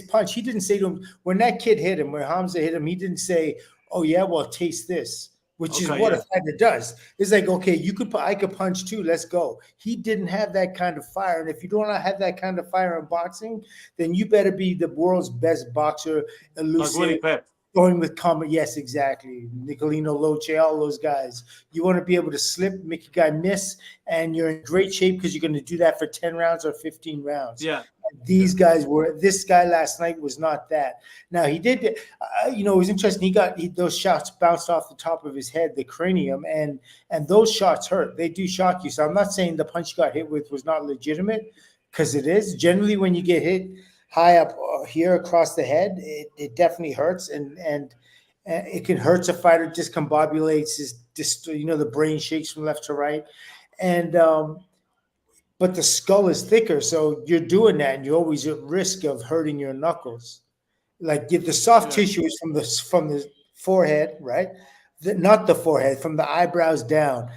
punch. He didn't say to him when that kid hit him, when Hamza hit him, he didn't say, "Oh yeah, well taste this." Which is what a fighter does. It's like, okay, I could punch too. Let's go. He didn't have that kind of fire, and if you don't have that kind of fire in boxing, then you better be the world's best boxer, elusive. Going with combat, yes, exactly. Nicolino Loche, all those guys. You want to be able to slip, make a guy miss, and you're in great shape because you're going to do that for 10 rounds or 15 rounds. Yeah. These guys were. This guy last night was not that. Now he did. It was interesting. Those shots bounced off the top of his head, the cranium, and those shots hurt. They do shock you. So I'm not saying the punch he got hit with was not legitimate, because it is. Generally, when you get hit high up here across the head, it definitely hurts, and it can hurt a fighter, discombobulates, the brain shakes from left to right, and but the skull is thicker, so you're doing that, and you're always at risk of hurting your knuckles. Like the soft tissue is from the forehead, right? Not the forehead, from the eyebrows down.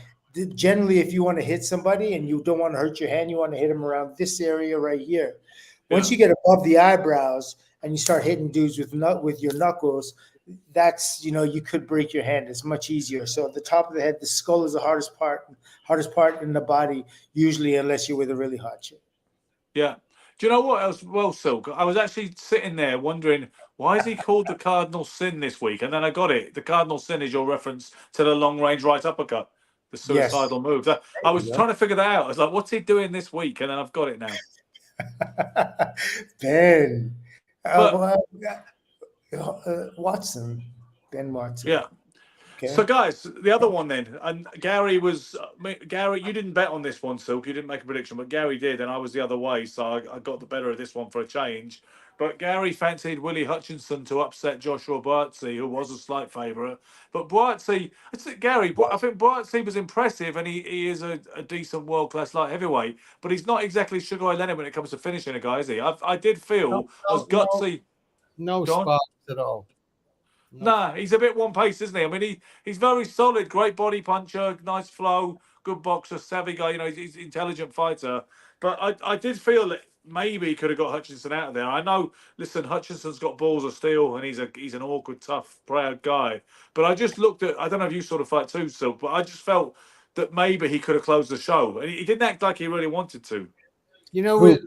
Generally, if you want to hit somebody and you don't want to hurt your hand, you want to hit them around this area right here. Once you get above the eyebrows and you start hitting dudes with your knuckles, that's, you could break your hand. It's much easier. So at the top of the head, the skull is the hardest part in the body, usually, unless you're with a really hot chick. Yeah. Do you know what else? Well, Silk, I was actually sitting there wondering, why is he called the Cardinal Sin this week? And then I got it. The Cardinal Sin is your reference to the long-range right uppercut, the suicidal move. I was trying to figure that out. I was like, what's he doing this week? And then I've got it now. Ben Watson. Ben Watson. Yeah. Okay. So, guys, the other one then, and Gary, you didn't bet on this one, Silk. You didn't make a prediction, but Gary did, and I was the other way, so I got the better of this one for a change. But Gary fancied Willie Hutchinson to upset Joshua Buatsi, who was a slight favourite. But Buatsi, I think Buatsi was impressive, and he is a decent world-class light heavyweight, but he's not exactly Sugar Ray Leonard when it comes to finishing a guy, is he? I did feel as gutsy. No sparks at all. Nah, he's a bit one pace, isn't he? I mean, he's very solid, great body puncher, nice flow, good boxer, savvy guy. He's an intelligent fighter. But I did feel that maybe he could have got Hutchinson out of there. I know, listen, Hutchinson's got balls of steel, and he's an awkward, tough, proud guy. But I just looked at, I don't know if you sort of fight too, Silk, but I just felt that maybe he could have closed the show, and he didn't act like he really wanted to. You know,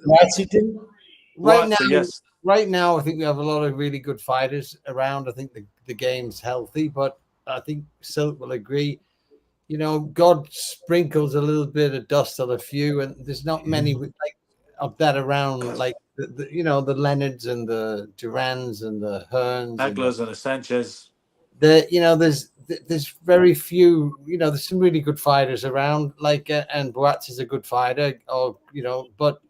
Right now, yes. Right now, I think we have a lot of really good fighters around. I think the game's healthy, but I think Silk will agree. You know, God sprinkles a little bit of dust on a few, and there's not many like of that around. Like the Leonards and the Durans and the Hearns, Eglers and the Sanchez. There's very few. You know, there's some really good fighters around. Like and Boats is a good fighter, or but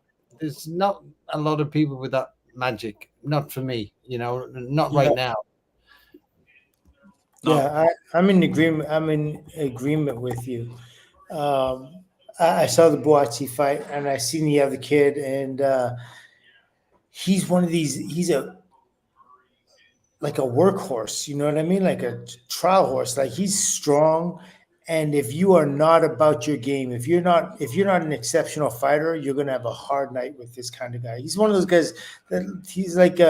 there's not a lot of people with that magic. Not for me. Not right now. Yeah, I'm in agreement. I'm in agreement with you. I saw the Boatsy fight, and I seen the other kid, and he's one of these. He's like a workhorse. You know what I mean? Like a trial horse. Like he's strong, and if you are not about your game, if you're not an exceptional fighter, you're gonna have a hard night with this kind of guy. He's one of those guys that he's like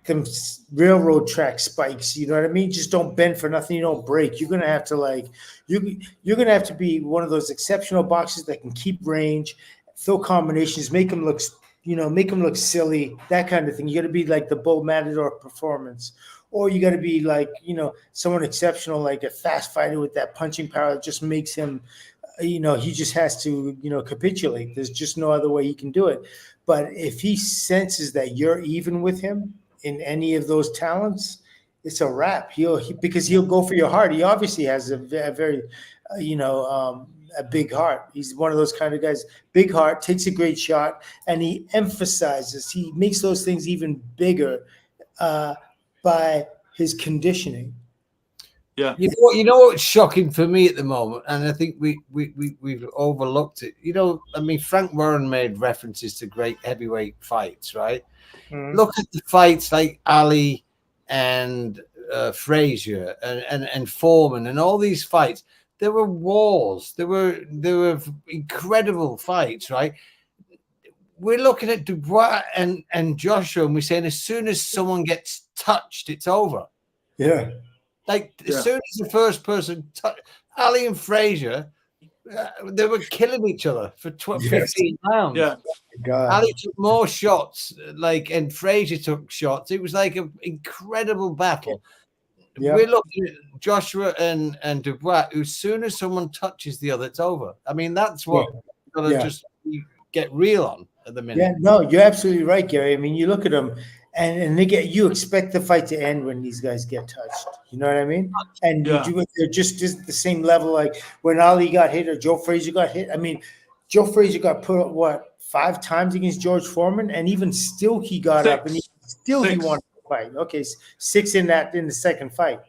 them railroad track spikes, you know what I mean? Just don't bend for nothing, you don't break. You're gonna have to you're gonna have to be one of those exceptional boxers that can keep range, throw combinations, make them look silly, that kind of thing. You got to be like the Bull Matador performance, or you got to be like someone exceptional, like a fast fighter with that punching power that just makes him, he just has to capitulate. There's just no other way he can do it. But if he senses that you're even with him in any of those talents, it's a wrap. Because he'll go for your heart. He obviously has a very, a big heart. He's one of those kind of guys. Big heart, takes a great shot, and he emphasizes. He makes those things even bigger by his conditioning. Yeah. You know what's shocking for me at the moment, and I think we've overlooked it. Frank Warren made references to great heavyweight fights, right? Mm-hmm. Look at the fights like Ali and Frazier and Foreman and all these fights. There were wars. There were incredible fights, right? We're looking at Dubois and Joshua, and we're saying as soon as someone gets touched, it's over. Yeah. As soon as the first person touched Ali and Frazier, they were killing each other for 15 rounds. Yeah. God. Ali took more shots, and Frazier took shots. It was like an incredible battle. Yeah. We're looking at Joshua and Dubois, who as soon as someone touches the other, it's over. I mean, that's what we're going to just get real on at the minute. Yeah, no, you're absolutely right, Gary. I mean, you look at them, and you expect the fight to end when these guys get touched. You know what I mean? And they're just the same level. Like when Ali got hit or Joe Frazier got hit. I mean, Joe Frazier got put up, 5 times against George Foreman, and even still he got 6. up, and he wanted to fight. Okay, 6 in the second fight.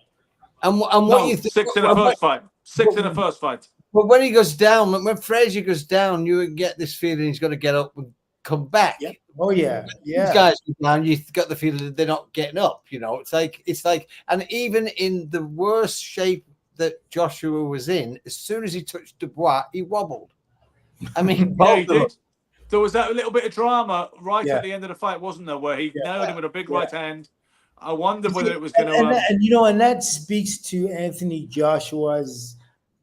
And what you think? 6 in the first fight. 6 in the first fight. But when he goes down, when Frazier goes down, you get this feeling he's going to get up and come back. Yeah. Oh yeah, yeah. These guys go down, you've got the feeling that they're not getting up. It's like, and even in the worst shape that Joshua was in, as soon as he touched Dubois, he wobbled. I mean, he did. There was that little bit of drama right at the end of the fight, wasn't there, where he nailed him with a big right hand. I wondered whether it was going to. And that speaks to Anthony Joshua's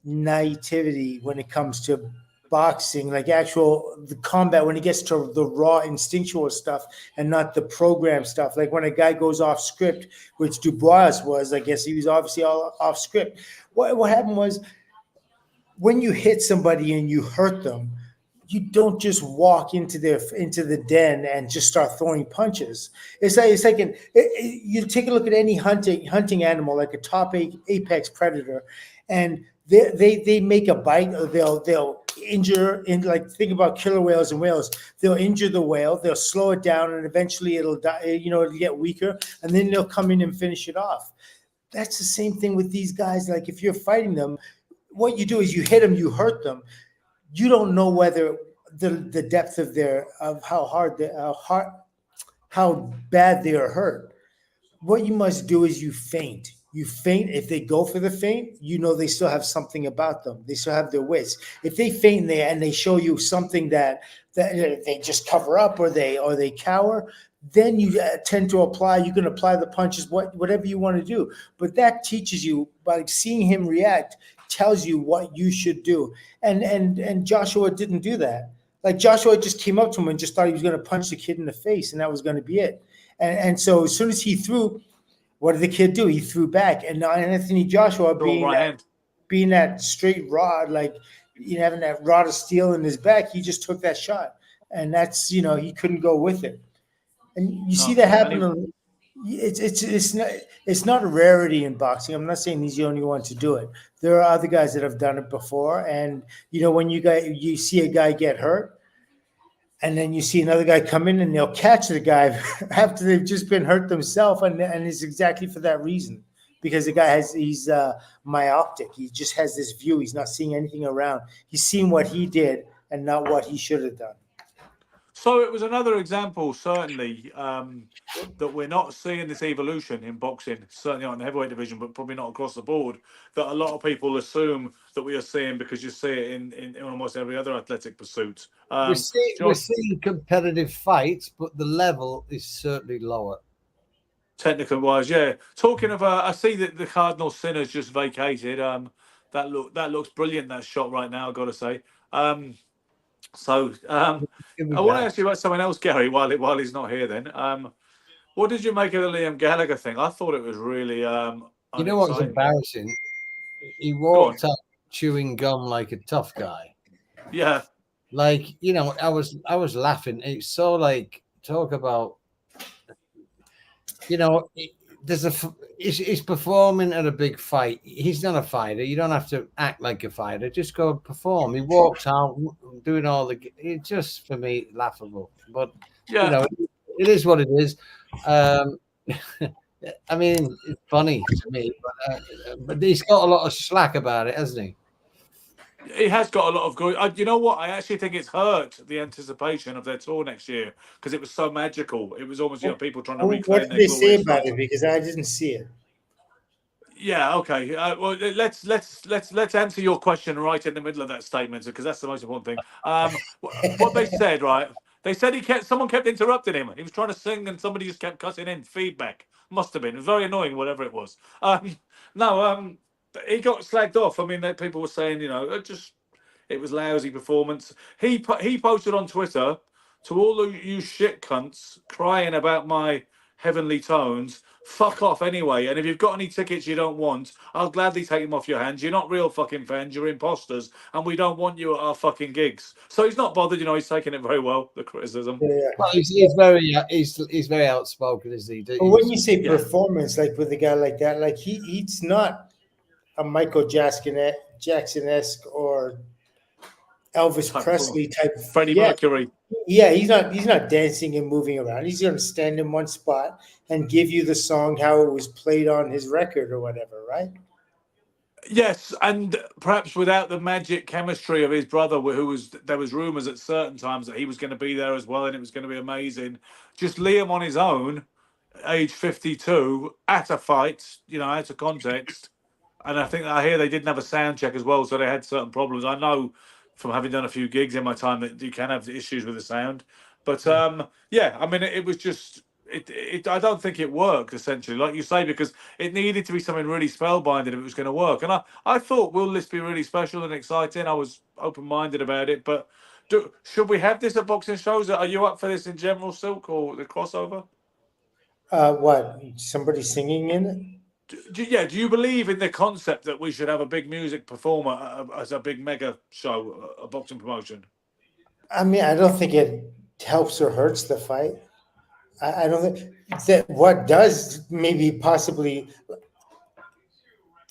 naivety when it comes to boxing, like the combat, when he gets to the raw instinctual stuff and not the program stuff. Like when a guy goes off script, which Dubois was, I guess he was obviously all off script. What happened was when you hit somebody and you hurt them, you don't just walk into the den and just start throwing punches. It's like you take a look at any hunting animal, like a top apex predator, and they make a bite, or they'll injure. Think about killer whales and whales. They'll injure the whale, they'll slow it down, and eventually it'll die. It'll get weaker, and then they'll come in and finish it off. That's the same thing with these guys. Like if you're fighting them, what you do is you hit them, you hurt them. You don't know whether the depth of how bad they are hurt. What you must do is you feint. You feint. If they go for the feint, they still have something about them. They still have their wits. If they feint and they show you something that they just cover up or they cower, then you tend to apply. You can apply the punches, whatever you want to do. But that teaches you, by seeing him react, tells you what you should do. And Joshua didn't do that. Like Joshua just came up to him and just thought he was going to punch the kid in the face, and that was going to be it. And so as soon as he threw, what did the kid do? He threw back. And now Anthony Joshua being that straight rod, like having that rod of steel in his back, he just took that shot. And that's, he couldn't go with it. And you see that happen. It's not a rarity in boxing. I'm not saying he's the only one to do it. There are other guys that have done it before. And when you see a guy get hurt, and then you see another guy come in and they'll catch the guy after they've just been hurt themselves, and it's exactly for that reason, because the guy he's myopic. He just has this view. He's not seeing anything around. He's seeing what he did and not what he should have done. So it was another example, certainly, that we're not seeing this evolution in boxing, certainly not in the heavyweight division, but probably not across the board, that a lot of people assume that we are seeing, because you see it in almost every other athletic pursuit. We're seeing competitive fights, but the level is certainly lower. Technical wise, yeah. Talking of, I see that the Cardinal Sinner's just vacated. That looks brilliant, that shot right now, I've got to say. So I want to ask you about something else, Gary, while he's not here then. What did you make of the Liam Gallagher thing? I thought it was really you know what was embarrassing? He walked up chewing gum like a tough guy. Yeah. Like, I was laughing. It's so like, talk about, he's performing at a big fight. He's not a fighter. You don't have to act like a fighter. Just go perform. He walks out doing all it's just, for me, laughable. But, it is what it is. I mean, it's funny to me. But he's got a lot of slack about it, hasn't he? He has got a lot of good. You know what? I actually think it's hurt the anticipation of their tour next year, because it was so magical. It was almost people trying to reclaim. What did they say about it? Because I didn't see it. Yeah. Okay. Well, let's answer your question right in the middle of that statement, because that's the most important thing. What they said, right? They said someone kept interrupting him. He was trying to sing, and somebody just kept cutting in feedback. Must have been. It was very annoying, whatever it was. He got slagged off. I mean, people were saying, it was lousy performance. He posted on Twitter, to all of you shit cunts crying about my heavenly tones, fuck off anyway. And if you've got any tickets you don't want, I'll gladly take them off your hands. You're not real fucking fans, you're imposters, and we don't want you at our fucking gigs. So he's not bothered, he's taking it very well, the criticism. Yeah. Well, he's very outspoken, isn't he? But when you say performance, like with a guy like that, like he's not a Michael Jackson-esque or Elvis Presley type. Freddie Mercury. Yeah, he's not dancing and moving around. He's going to stand in one spot and give you the song how it was played on his record or whatever, right? Yes, and perhaps without the magic chemistry of his brother, there was rumors at certain times that he was going to be there as well, and it was going to be amazing. Just Liam on his own, age 52, at a fight, out of context. And I hear they didn't have a sound check as well, so they had certain problems. I know from having done a few gigs in my time that you can have issues with the sound. But it was just I don't think it worked, essentially, like you say, because it needed to be something really spellbinding if it was going to work. And I thought, will this be really special and exciting? I was open-minded about it. But should we have this at boxing shows? Are you up for this in general, Silk, or the crossover? What? Somebody singing in it? Do you believe in the concept that we should have a big music performer as a big mega show, a boxing promotion? I mean, I don't think it helps or hurts the fight. I don't think that what does maybe possibly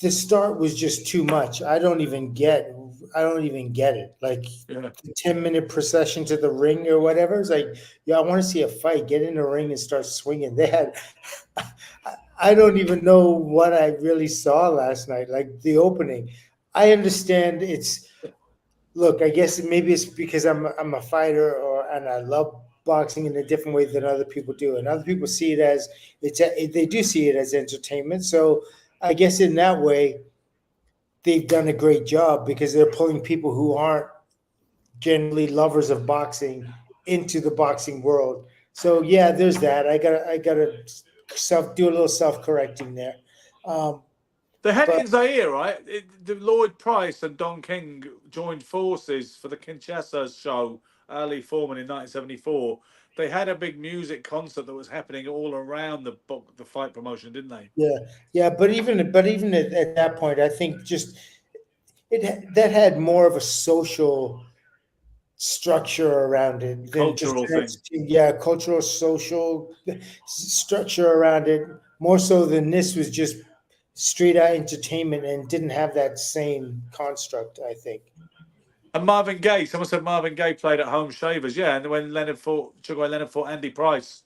the start was just too much. I don't even get it. Like the 10-minute procession to the ring or whatever. It's like, I want to see a fight. Get in the ring and start swinging. They had. I don't even know what I really saw last night, like the opening. I understand look, I guess maybe it's because I'm a fighter and I love boxing in a different way than other people do. And other people see it as they do see it as entertainment. So I guess in that way, they've done a great job because they're pulling people who aren't generally lovers of boxing into the boxing world. So yeah, there's that. I gotta do a little self-correcting there. They had it in Zaire, right? Lloyd Price and Don King joined forces for the Kinshasa show, Ali Foreman in 1974. They had a big music concert that was happening all around the fight promotion, didn't they? Yeah. But even at that point, I think just that had more of a social structure around it than Cultural just thing. cultural social structure around it, more so than this was just straight out entertainment and didn't have that same construct, I think. And Marvin Gaye, someone said Marvin Gaye played at Home Shavers, yeah. And when Sugar Ray Leonard fought Andy Price,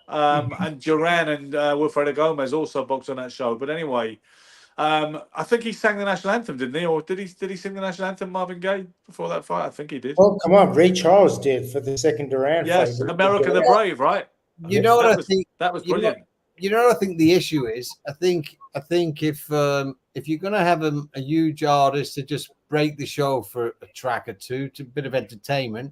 and Duran and Wilfredo Gomez also boxed on that show. But anyway, I think he sang the national anthem, didn't he? Or did he sing the national anthem, Marvin Gaye, before that fight? I think he did. Well, come on, Ray Charles did for the second Duran fight. Yes, American the Brave, right? You know what I think? That was brilliant. You know what I think the issue is? I think if you're going to have a huge artist to just break the show for a track or two, to a bit of entertainment,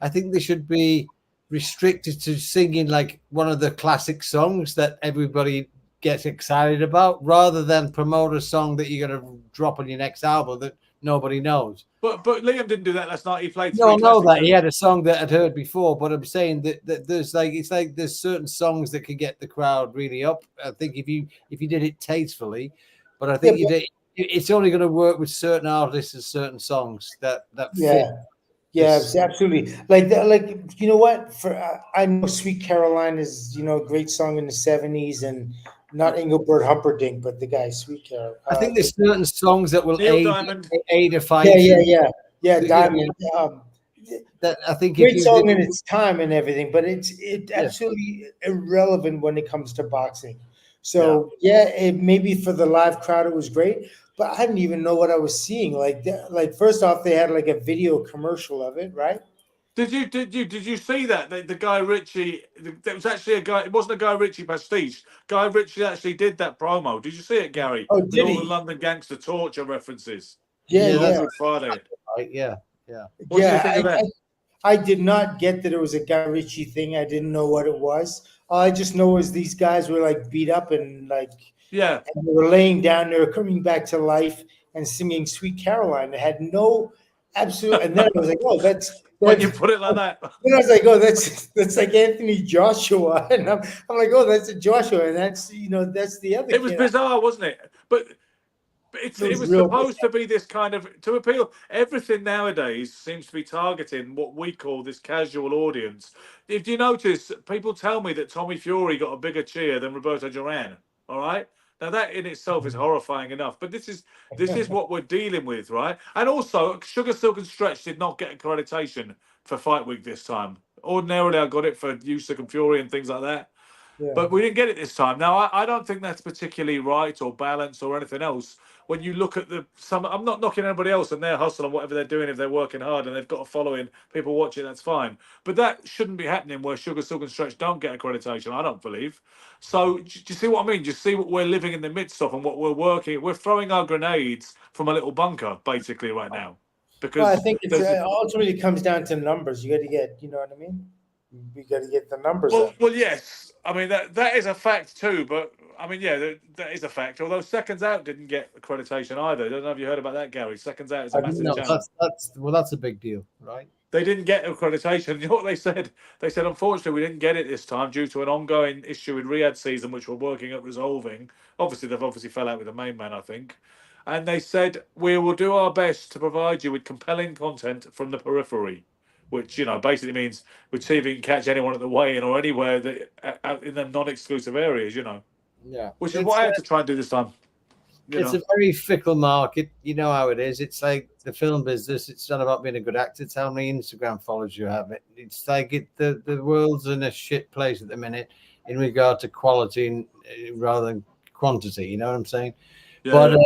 I think they should be restricted to singing like one of the classic songs that everybody gets excited about, rather than promote a song that you're going to drop on your next album that nobody knows. But Liam didn't do that last night. He played. No, I know that he had a song that I'd heard before, but I'm saying that there's there's certain songs that can get the crowd really up. I think if you did it tastefully, but I think it's only going to work with certain artists and certain songs that fit. Yeah, absolutely. Like you know what? I know "Sweet Caroline" is a great song in the '70s, and not Engelbert Humperdinck, but the guy Sweet Caroline. I think there's certain songs that will aid a fight. Yeah, Diamond. That I think great song in its time and everything, but it's absolutely irrelevant when it comes to boxing. So it maybe for the live crowd it was great. But I didn't even know what I was seeing. Like first off, they had like a video commercial of it, right? Did you see that the Guy Ritchie? There was actually a guy. It wasn't a Guy Ritchie pastiche. Guy Ritchie actually did that promo. Did you see it, Gary? Oh, with did all he? the London Gangster Torture references. Yeah. Friday. Yeah. What do you think of that? I did not get that it was a Guy Ritchie thing. I didn't know what it was. All I just know is these guys were like beat up and and they were laying down there, coming back to life and singing "Sweet Caroline." It had no absolute. And then I was like, "Oh, that's." When you put it like that. Then I was like, "Oh, that's like Anthony Joshua," and I'm like, "Oh, that's a Joshua," and that's that's the other. It was bizarre, wasn't it? But it was supposed to be this kind of to appeal. Everything nowadays seems to be targeting what we call this casual audience. If you notice, people tell me that Tommy Fury got a bigger cheer than Roberto Duran. All right. Now that in itself is horrifying enough, but this is what we're dealing with, right? And also, Sugar Silk and Stretch did not get accreditation for Fight Week this time. Ordinarily, I got it for Usyk and Fury and things like that, but we didn't get it this time. Now, I don't think that's particularly right or balanced or anything else. When you look at I'm not knocking anybody else and their hustle and whatever they're doing. If they're working hard and they've got a following, people watching, that's fine. But that shouldn't be happening where Sugar Silk and Stretch don't get accreditation. I don't believe. So do you see what I mean? Do you see what we're living in the midst of and what we're working? We're throwing our grenades from a little bunker, basically, right now. Because I think ultimately it comes down to numbers. You got to get, you know what I mean? You got to get the numbers up. Well, yes. I mean, that is a fact too. But I mean, that is a fact. Although Seconds Out didn't get accreditation either. I don't know if you heard about that, Gary. Seconds Out is a massive channel. That's a big deal, right? They didn't get accreditation. You know what they said? They said, unfortunately, we didn't get it this time due to an ongoing issue in Riyadh season, which we're working at resolving. Obviously, they've fell out with the main man, I think. And they said, we will do our best to provide you with compelling content from the periphery, which, basically means we'd see if we can catch anyone at the weigh-in or anywhere that in the non-exclusive areas, Yeah. Which is what I had to try and do this time. It's a very fickle market. You know how it is. It's like the film business. It's not about being a good actor. It's how many Instagram followers you have. It's like the world's in a shit place at the minute in regard to quality rather than quantity. You know what I'm saying? But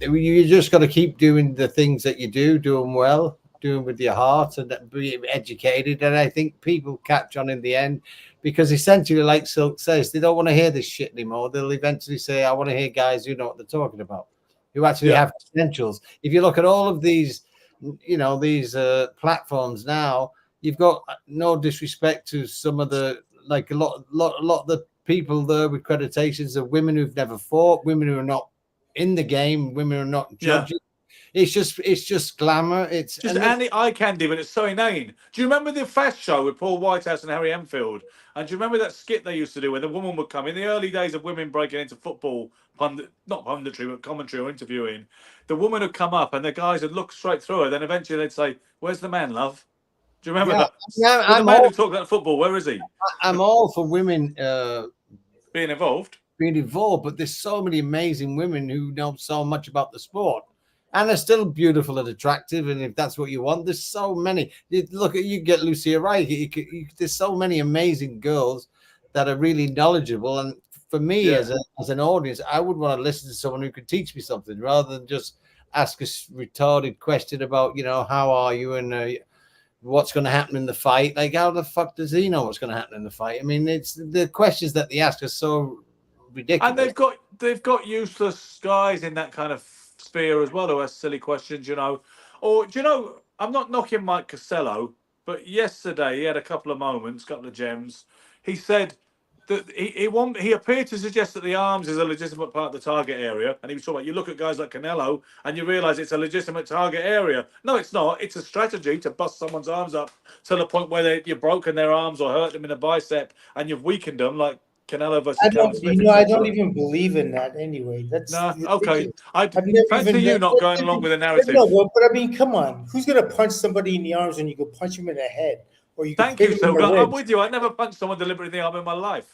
you just got to keep doing the things that you do them well, doing with your heart and be educated. And I think people catch on in the end. Because essentially, like Silk says, they don't want to hear this shit anymore. They'll eventually say, I want to hear guys who know what they're talking about, who actually have credentials. If you look at all of these, these platforms now, you've got no disrespect to some of the, like a lot of the people there with accreditations are women who've never fought, women who are not in the game. Women are not Yeah. judges. It's just glamour. It's Just eye candy, but it's so inane. Do you remember the Fast Show with Paul Whitehouse and Harry Enfield? And do you remember that skit they used to do where the woman would come in the early days of women breaking into football, not punditry, but commentary or interviewing? The woman would come up and the guys would look straight through her. Then eventually they'd say, "Where's the man, love?" Do you remember that? Yeah, the man who talked about football, where is he? I'm all for women being involved. But there's so many amazing women who know so much about the sport. And they're still beautiful and attractive, and if that's what you want, there's so many. Look, you get Lucia Wright. There's so many amazing girls that are really knowledgeable. And for me, as an audience, I would want to listen to someone who could teach me something rather than just ask a retarded question about, how are you and what's going to happen in the fight. Like, how the fuck does he know what's going to happen in the fight? I mean, it's the questions that they ask are so ridiculous. And they've got useless guys in that kind of sphere as well who ask silly questions, Or I'm not knocking Mike Costello, but yesterday he had a couple of moments, couple of gems. He said that he appeared to suggest that the arms is a legitimate part of the target area, and he was talking about, you look at guys like Canelo and you realise it's a legitimate target area. No, it's not. It's a strategy to bust someone's arms up to the point where you've broken their arms or hurt them in a bicep and you've weakened them, like Canelo versus Callum Smith. I don't even believe in that anyway. That's okay. Fancy you not going along with the narrative. No, but I mean, come on. Who's going to punch somebody in the arms when you could punch him in the head? Or you Thank you, Silk. I'm with you. I never punched someone deliberately in the arm in my life.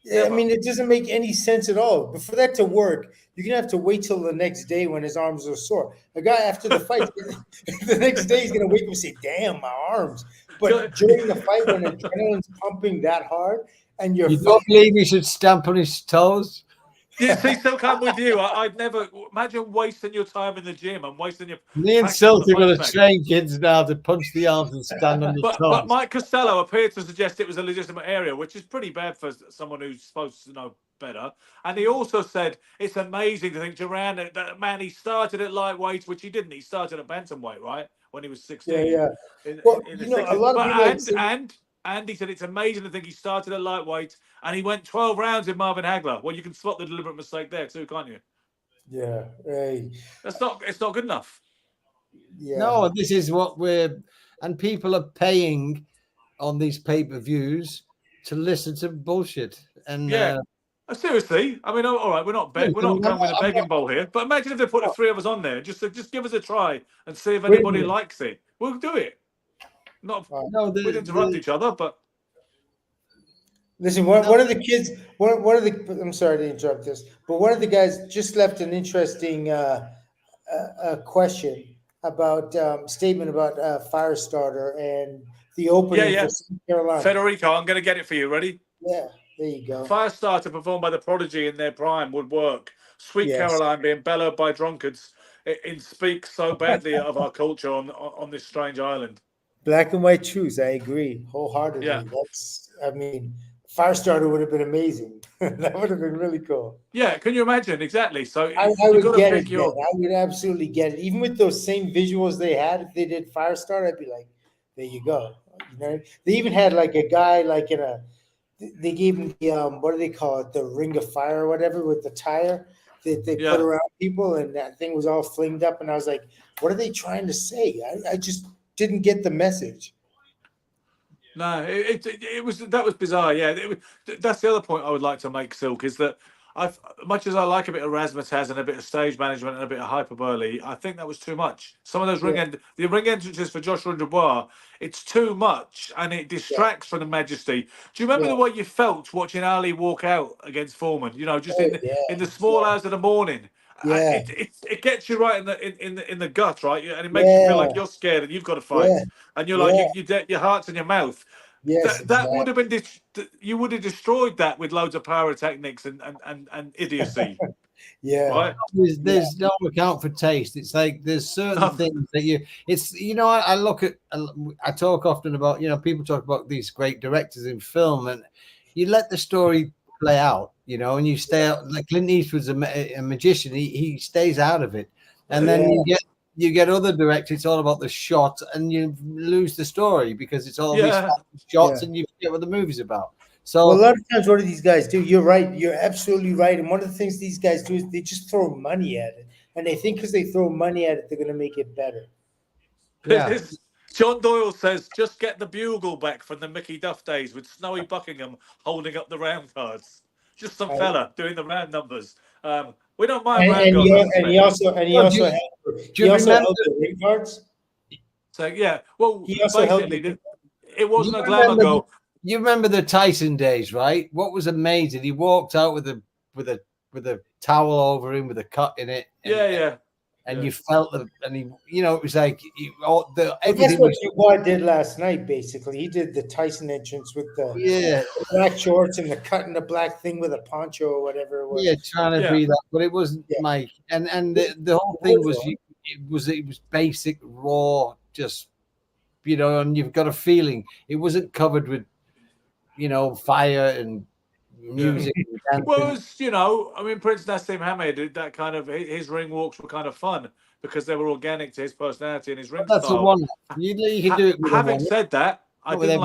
Yeah, I mean, it doesn't make any sense at all. But for that to work, you're going to have to wait till the next day when his arms are sore. A guy after the fight, the next day he's going to wake up and say, damn, my arms. But during the fight, when adrenaline's pumping that hard, and you don't believe he should stamp on his toes? Yeah, see, Silk, I'm with you. I'd never imagine wasting your time in the gym and wasting your. Me and Silk are going to train kids now to punch the arms and stand on the toes. But Mike Costello appeared to suggest it was a legitimate area, which is pretty bad for someone who's supposed to know better. And he also said it's amazing to think Duran, that man, he started at lightweight, which he didn't. He started at bantamweight, right, when he was 16. Yeah. In a lot of people. And he said it's amazing to think he started at lightweight and he went 12 rounds with Marvin Hagler. Well, you can spot the deliberate mistake there too, can't you? Yeah. It's not good enough. Yeah. No, this is what and people are paying on these pay-per-views to listen to bullshit. And seriously, I mean, all right, we're not going with a begging bowl here, but imagine if they put the three of us on there, just give us a try and see if anybody likes it. We'll do it. We'd interrupt each other, but listen. One of the kids, I'm sorry to interrupt this, but one of the guys just left an interesting question about statement about Firestarter and the opening for South Carolina. Federico, I'm going to get it for you. Ready? Yeah, there you go. Firestarter performed by the Prodigy in their prime would work. Sweet Caroline being bellowed by drunkards. It speaks so badly of our culture on this strange island. Black and white truths. I agree wholeheartedly. Yeah. Firestarter would have been amazing. That would have been really cool. Yeah, can you imagine? Exactly. So I would get it. I would absolutely get it. Even with those same visuals they had, if they did Firestarter, I'd be like, there you go. They even had like a guy like they gave him the what do they call it? The ring of fire or whatever with the tire that they put around people, and that thing was all flinged up. And I was like, what are they trying to say? I just didn't get the message. No, that was bizarre. Yeah, that's the other point I would like to make, Silk, is that much as I like a bit of razzmatazz and a bit of stage management and a bit of hyperbole, I think that was too much. Some of those ring entrances for Joshua and Dubois, it's too much and it distracts from the majesty. Do you remember the way you felt watching Ali walk out against Foreman? Just in the small hours of the morning. Yeah. It gets you right in the gut, right? And it makes you feel like you're scared and you've got to fight, and you're like your heart's in your mouth. Yes, that would have been you would have destroyed that with loads of pyrotechnics and idiocy. Right? There's no account for taste. It's like there's certain things that I look at. I talk often about people talk about these great directors in film, and you let the story play out, and you stay out. Like Clint Eastwood's a magician; he stays out of it, and then you get other directors. It's all about the shot, and you lose the story because it's all these shots, and you forget what the movie's about. So well, a lot of times, what do these guys do? You're right. You're absolutely right. And one of the things these guys do is they just throw money at it, and they think because they throw money at it, they're going to make it better. yeah, John Doyle says, just get the bugle back from the Mickey Duff days with Snowy Buckingham holding up the round cards. Just some Right. fella doing the round numbers. We don't mind And, round and, cards, he, I and he suspect. also and he Well, also do held, you he also remember? held the ring cards. So yeah, well, He also held basically, the, it wasn't You a glamour remember, goal. you remember the Tyson days, right? What was amazing? He walked out with a towel over him with a cut in it. And you felt the, and he, it was like everything that's what was. Dubois did last night. Basically, he did the Tyson entrance with the black shorts and the cut in the black thing with a poncho or whatever it was. Yeah, trying to be that, but it wasn't Mike. And the whole thing was it was basic, raw, just and you've got a feeling it wasn't covered with fire and music. And Well, I mean, Prince Nassim Hamed did that kind of. His ring walks were kind of fun because they were organic to his personality and his ring that's style. the one. You can do it with Having said that, I Not with didn't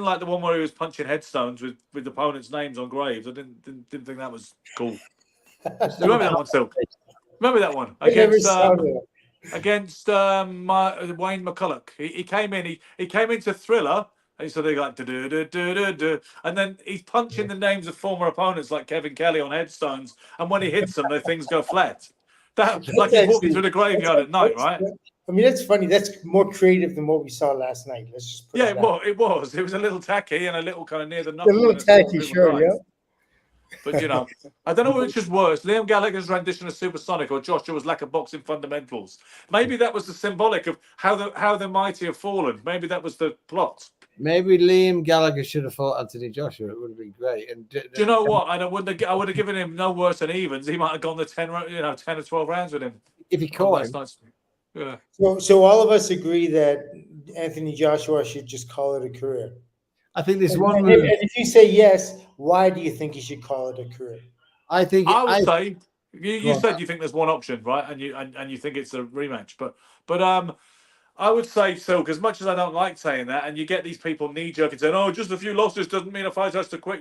like the one where he was punching headstones with opponents' names on graves. I didn't think that was cool. Remember that one, Silk? Remember that one I never saw that. against Wayne McCulloch. He came in. He came into Thriller. And so they like and then he's punching the names of former opponents like Kevin Kelly on headstones. And when he hits them, the things go flat. Like he's walking through the graveyard at night, right? I mean, that's funny. That's more creative than what we saw last night. Let's just put it out. It was. It was a little tacky and a little kind of near the knuckle. A little tacky, sure, yeah. But I don't know which is worse: Liam Gallagher's rendition of Supersonic or Joshua's lack of boxing fundamentals. Maybe that was the symbolic of how the mighty have fallen. Maybe that was the plot. Maybe Liam Gallagher should have fought Anthony Joshua. It would have been great. And do you know what? I would have given him no worse than evens. He might have gone the 10 or 12 rounds with him if he caught him. Yeah. So all of us agree that Anthony Joshua should just call it a career. I think there's one. And if you say yes, why do you think he should call it a career? I would say you said you think there's one option, right? And you think it's a rematch, but I would say, Silk, as much as I don't like saying that, and you get these people knee-jerking saying, oh, just a few losses doesn't mean a fighter has to quit,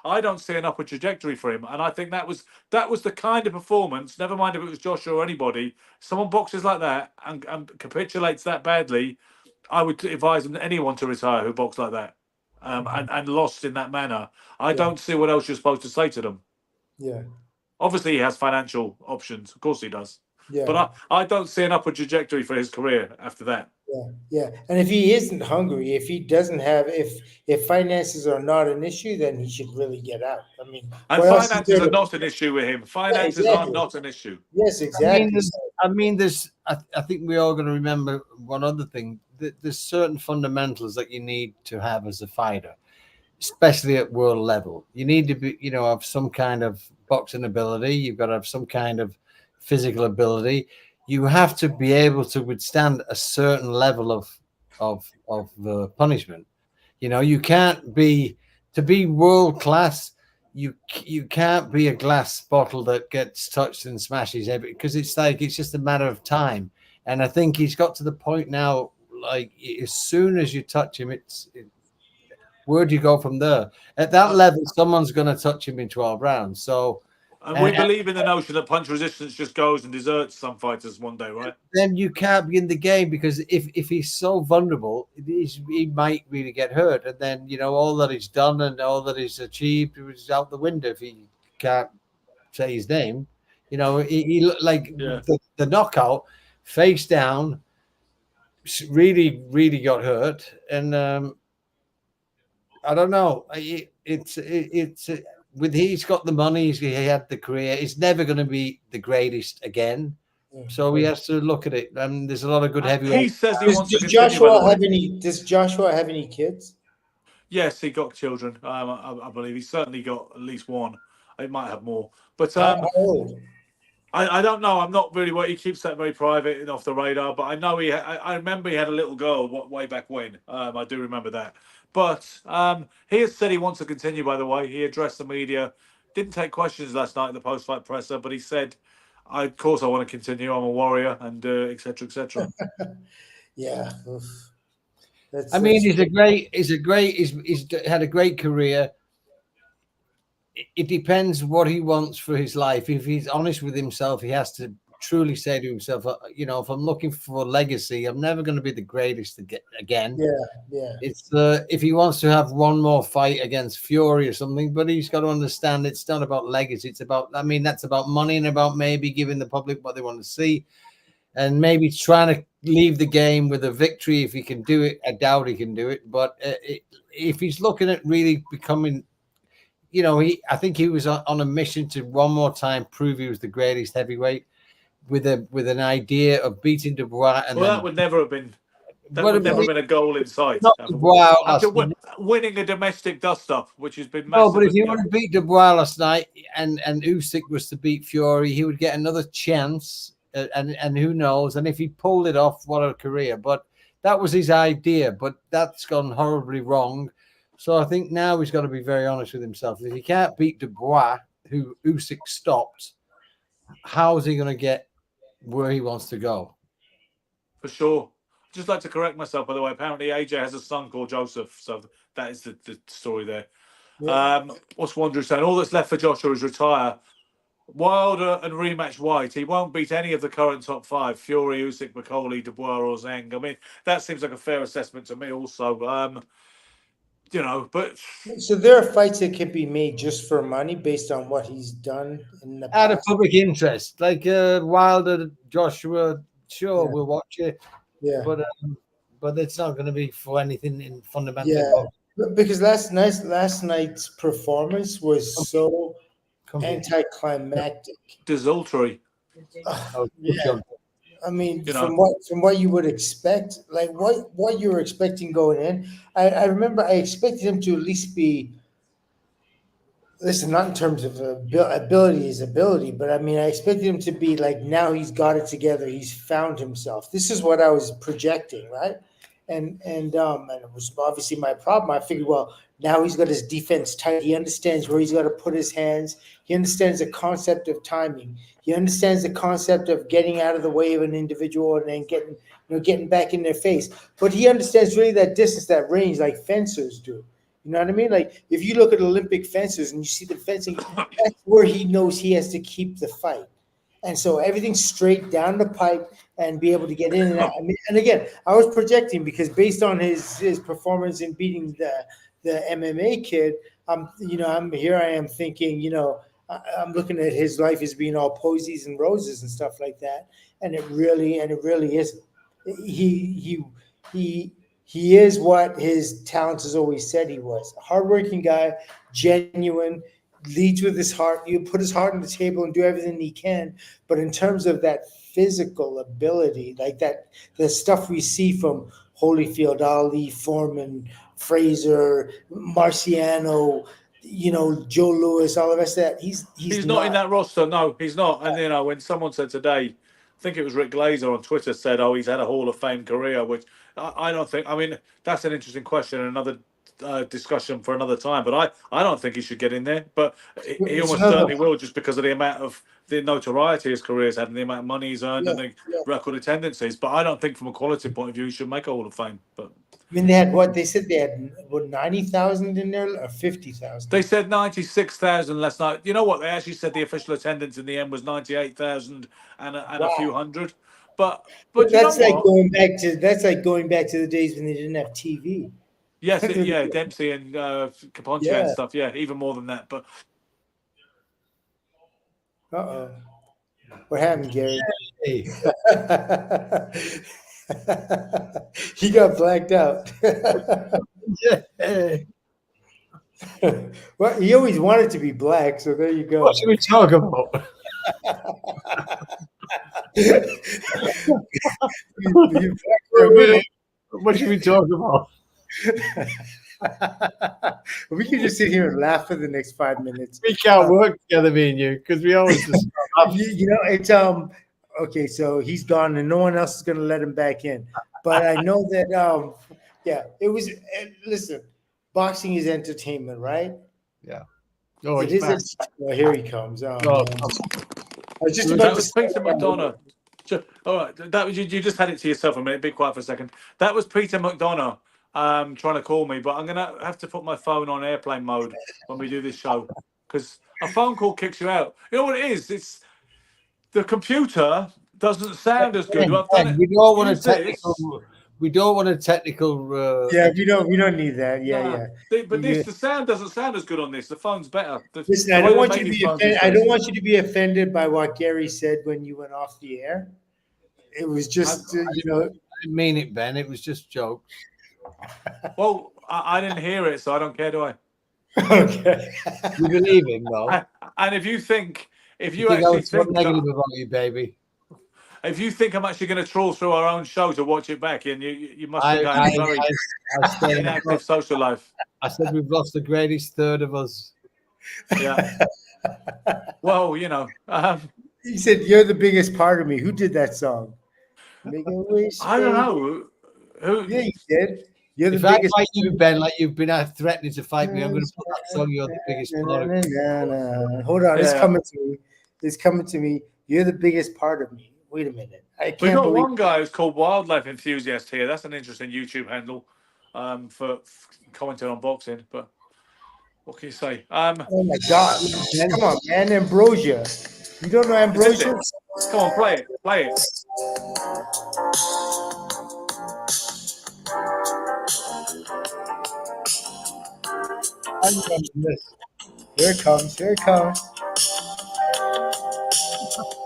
I don't see an upward trajectory for him. And I think that was the kind of performance, never mind if it was Joshua or anybody, someone boxes like that and capitulates that badly, I would advise anyone to retire who boxed like that and lost in that manner. I don't see what else you're supposed to say to them. Yeah. Obviously, he has financial options. Of course he does. Yeah. But I don't see an upward trajectory for his career after that. Yeah. And if he isn't hungry, if he doesn't have, if finances are not an issue, then he should really get out. I mean, and finances are not an issue with him. Finances are not an issue. Yes, exactly. I think we're all going to remember one other thing. There's certain fundamentals that you need to have as a fighter, especially at world level. You need to be, have some kind of boxing ability. You've got to have some kind of physical ability. You have to be able to withstand a certain level of punishment. You can't be world class. You can't be a glass bottle that gets touched and smashes because it's just a matter of time. And I think he's got to the point now, like as soon as you touch him, where do you go from there? At that level, someone's going to touch him in 12 rounds. So. And we believe in the notion that punch resistance just goes and deserts some fighters one day, right? Then you can't be in the game because if he's so vulnerable, he might really get hurt. And then, all that he's done and all that he's achieved is out the window if he can't say his name. He looked like the knockout, face down, really, really got hurt. And I don't know. It's he's got the money, he had the career. It's never going to be the greatest again. So he has to look at it. There's a lot of good heavyweights. He says he wants to Does Joshua have any kids? Yes, he got children. I believe he's certainly got at least one. It might have more. But how old? I don't know. I'm not really. He keeps that very private and off the radar. But I know I remember he had a little girl way back when. I do remember that. But he has said he wants to continue. By the way, he addressed the media. Didn't take questions last night in the post-fight presser, but he said, "Of course, I want to continue. I'm a warrior, and etc. etc." Yeah. I mean, he's had a great career. It depends what he wants for his life. If he's honest with himself, he has to truly say to himself, you know, if I'm looking for a legacy, I'm never going to be the greatest again. Yeah. It's if he wants to have one more fight against Fury or something, but he's got to understand it's not about legacy. It's about, I mean, that's about money and about maybe giving the public what they want to see, and maybe trying to leave the game with a victory if he can do it. I doubt he can do it, but if he's looking at really becoming, you know, I think he was on a mission to one more time prove he was the greatest heavyweight with an idea of beating Dubois. And well, then, that would never have been. That would never have been a goal in sight. Not Dubois After winning a domestic dust-up, which has been massive. No, but if he would have beat Dubois last night and Usyk was to beat Fury, he would get another chance. And who knows? And if he pulled it off, what a career! But that was his idea. But that's gone horribly wrong. So I think now he's got to be very honest with himself. If he can't beat Dubois, who Usyk stopped, how is he going to get where he wants to go? For sure. Just like to correct myself, by the way. Apparently, AJ has a son called Joseph, so that is the story there. Yeah. What's Wanderer saying? All that's left for Joshua is retire. Wilder and rematch White. He won't beat any of the current top five: Fury, Usyk, McCauley, Dubois, or Zhang. I mean, that seems like a fair assessment to me. Also, you know, but so there are fights that can be made just for money based on what he's done in the out of public interest, like Wilder, Joshua. Sure, we'll watch it. Yeah, but it's not going to be for anything in fundamental. Yeah, because last night's performance was so anticlimactic, desultory. Yeah. I mean, from what you would expect, like what you were expecting going in. I remember I expected him to at least be. Listen, not in terms of ability, but I mean, I expected him to be like, now he's got it together. He's found himself. This is what I was projecting, right? And it was obviously my problem. I figured, well, now he's got his defense tight. He understands where he's got to put his hands. He understands the concept of timing. He understands the concept of getting out of the way of an individual and then getting back in their face. But he understands really that distance, that range, like fencers do. You know what I mean? Like if you look at Olympic fencers and you see the fencing, that's where he knows he has to keep the fight. And so everything's straight down the pipe and be able to get in and out. I mean, and again, I was projecting because based on his performance in beating the MMA kid, I am thinking, I'm looking at his life as being all posies and roses and stuff like that. And it really isn't. He is what his talents has always said he was. A hardworking guy, genuine, leads with his heart. You put his heart on the table and do everything he can. But in terms of that physical ability, like that, the stuff we see from Holyfield, Ali, Foreman, Fraser, Marciano, Joe Louis, all the rest of that, he's not in that roster. No, he's not. And when someone said today, I think it was Rick Glazer on Twitter said, "Oh, he's had a Hall of Fame career," which I don't think. I mean, that's an interesting question and another discussion for another time. But I don't think he should get in there. But he almost certainly will, just because of the amount of the notoriety his career has had and the amount of money he's earned and the record attendances. But I don't think, from a quality point of view, he should make a Hall of Fame. But I mean, they had what they said they had 90,000 in there or 50,000. They said 96,000 last night. You know what? They actually said the official attendance in the end was 98,000 and a few hundred. But that's like going back to the days when they didn't have TV. Yes, Dempsey and Caponte and stuff. Yeah, even more than that. But what happened, Gary? Hey. He got blacked out. Well, he always wanted to be black, so there you go. What should we talk about? What should we talk about? We can just sit here and laugh for the next 5 minutes. We can't work together, me and you, because we always just it's okay, so he's gone and no one else is going to let him back in. But I know that it was. Listen, boxing is entertainment, right? Yeah. Oh, it is. Well, here he comes. I was just about to Peter McDonough. All right, that was you just had it to yourself a minute. Be quiet for a second. That was Peter McDonough trying to call me, but I'm gonna have to put my phone on airplane mode when we do this show because a phone call kicks you out. You know what it is? It's the computer doesn't sound as good. I've done it. We don't want a technical. We don't want a technical. Yeah, we don't need that. Yeah. But the sound doesn't sound as good on this. The phone's better. Listen, I don't want you to be offended. I don't want you to be offended by what Gary said when you went off the air. It was just, I didn't mean it, Ben. It was just jokes. Well, I didn't hear it, so I don't care, do I? Okay. You believe him, though. And if you think actually think negative about you, baby. If you think I'm actually going to trawl through our own show to watch it back, and you must think I have a very inactive social life. I said we've lost the greatest third of us. Yeah. Well, you know. He said, "You're the biggest part of me." Who did that song? Make a wish. I don't know. Who? Yeah, you did. You're the if biggest. I fight you, Ben, like you've been threatening to fight me, I'm going to put that song. You're the biggest part of me. Hold on, it's coming to me. It's coming to me. You're the biggest part of me. Wait a minute. We got one guy who's called Wildlife Enthusiast here. That's an interesting YouTube handle for commenting on boxing. But what can you say? Oh my God! Come on, man, Ambrosia. You don't know Ambrosia? Come on, play it. Play it. Here it comes. Here it comes.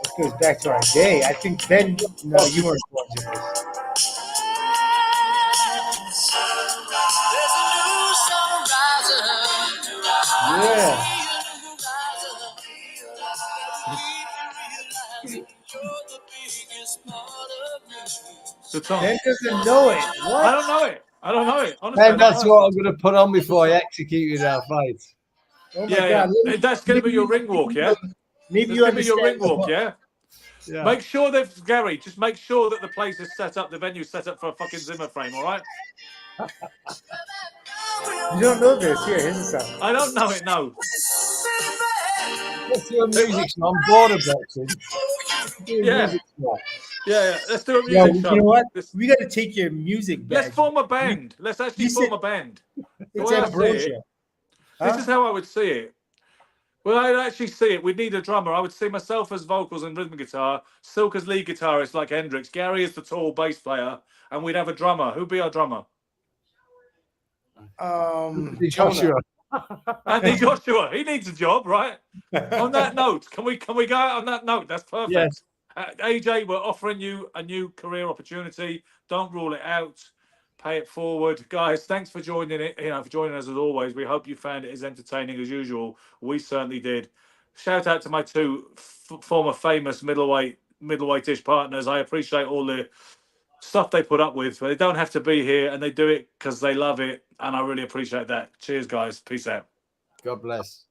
This goes back to our day. I think Ben. No, you weren't watching this. Yeah. Ben doesn't know it. What? I don't know it. I don't know it. Honestly, Ben, that's what I'm going to put on before I executed our fight. Oh my God. That's going to be your ring walk, yeah? Maybe you understand. Your ring walk, yeah? Make sure that, Gary, just make sure that the place is set up, the venue's set up for a fucking Zimmer frame, all right? You don't know this. Here's the song. I don't know it, no. Let's do a music show. I'm bored of boxing. Yeah. Let's do a music show. You know what? We got to take your music back. Let's form a band. Let's actually form a band. It's Ambrosia. This is how I would see it. Well, I'd actually see it. We'd need a drummer. I would see myself as vocals and rhythm guitar, Silk as lead guitarist like Hendrix, Gary as the tall bass player, and we'd have a drummer. Who'd be our drummer? Joshua. Andy Joshua. He needs a job, right? On that note, can we go out on that note? That's perfect. Yes. AJ, we're offering you a new career opportunity. Don't rule it out. Pay it forward, guys. Thanks for joining it. For joining us as always. We hope you found it as entertaining as usual. We certainly did. Shout out to my two former famous middleweight-ish partners. I appreciate all the stuff they put up with. They don't have to be here, and they do it because they love it, and I really appreciate that. Cheers, guys. Peace out. God bless.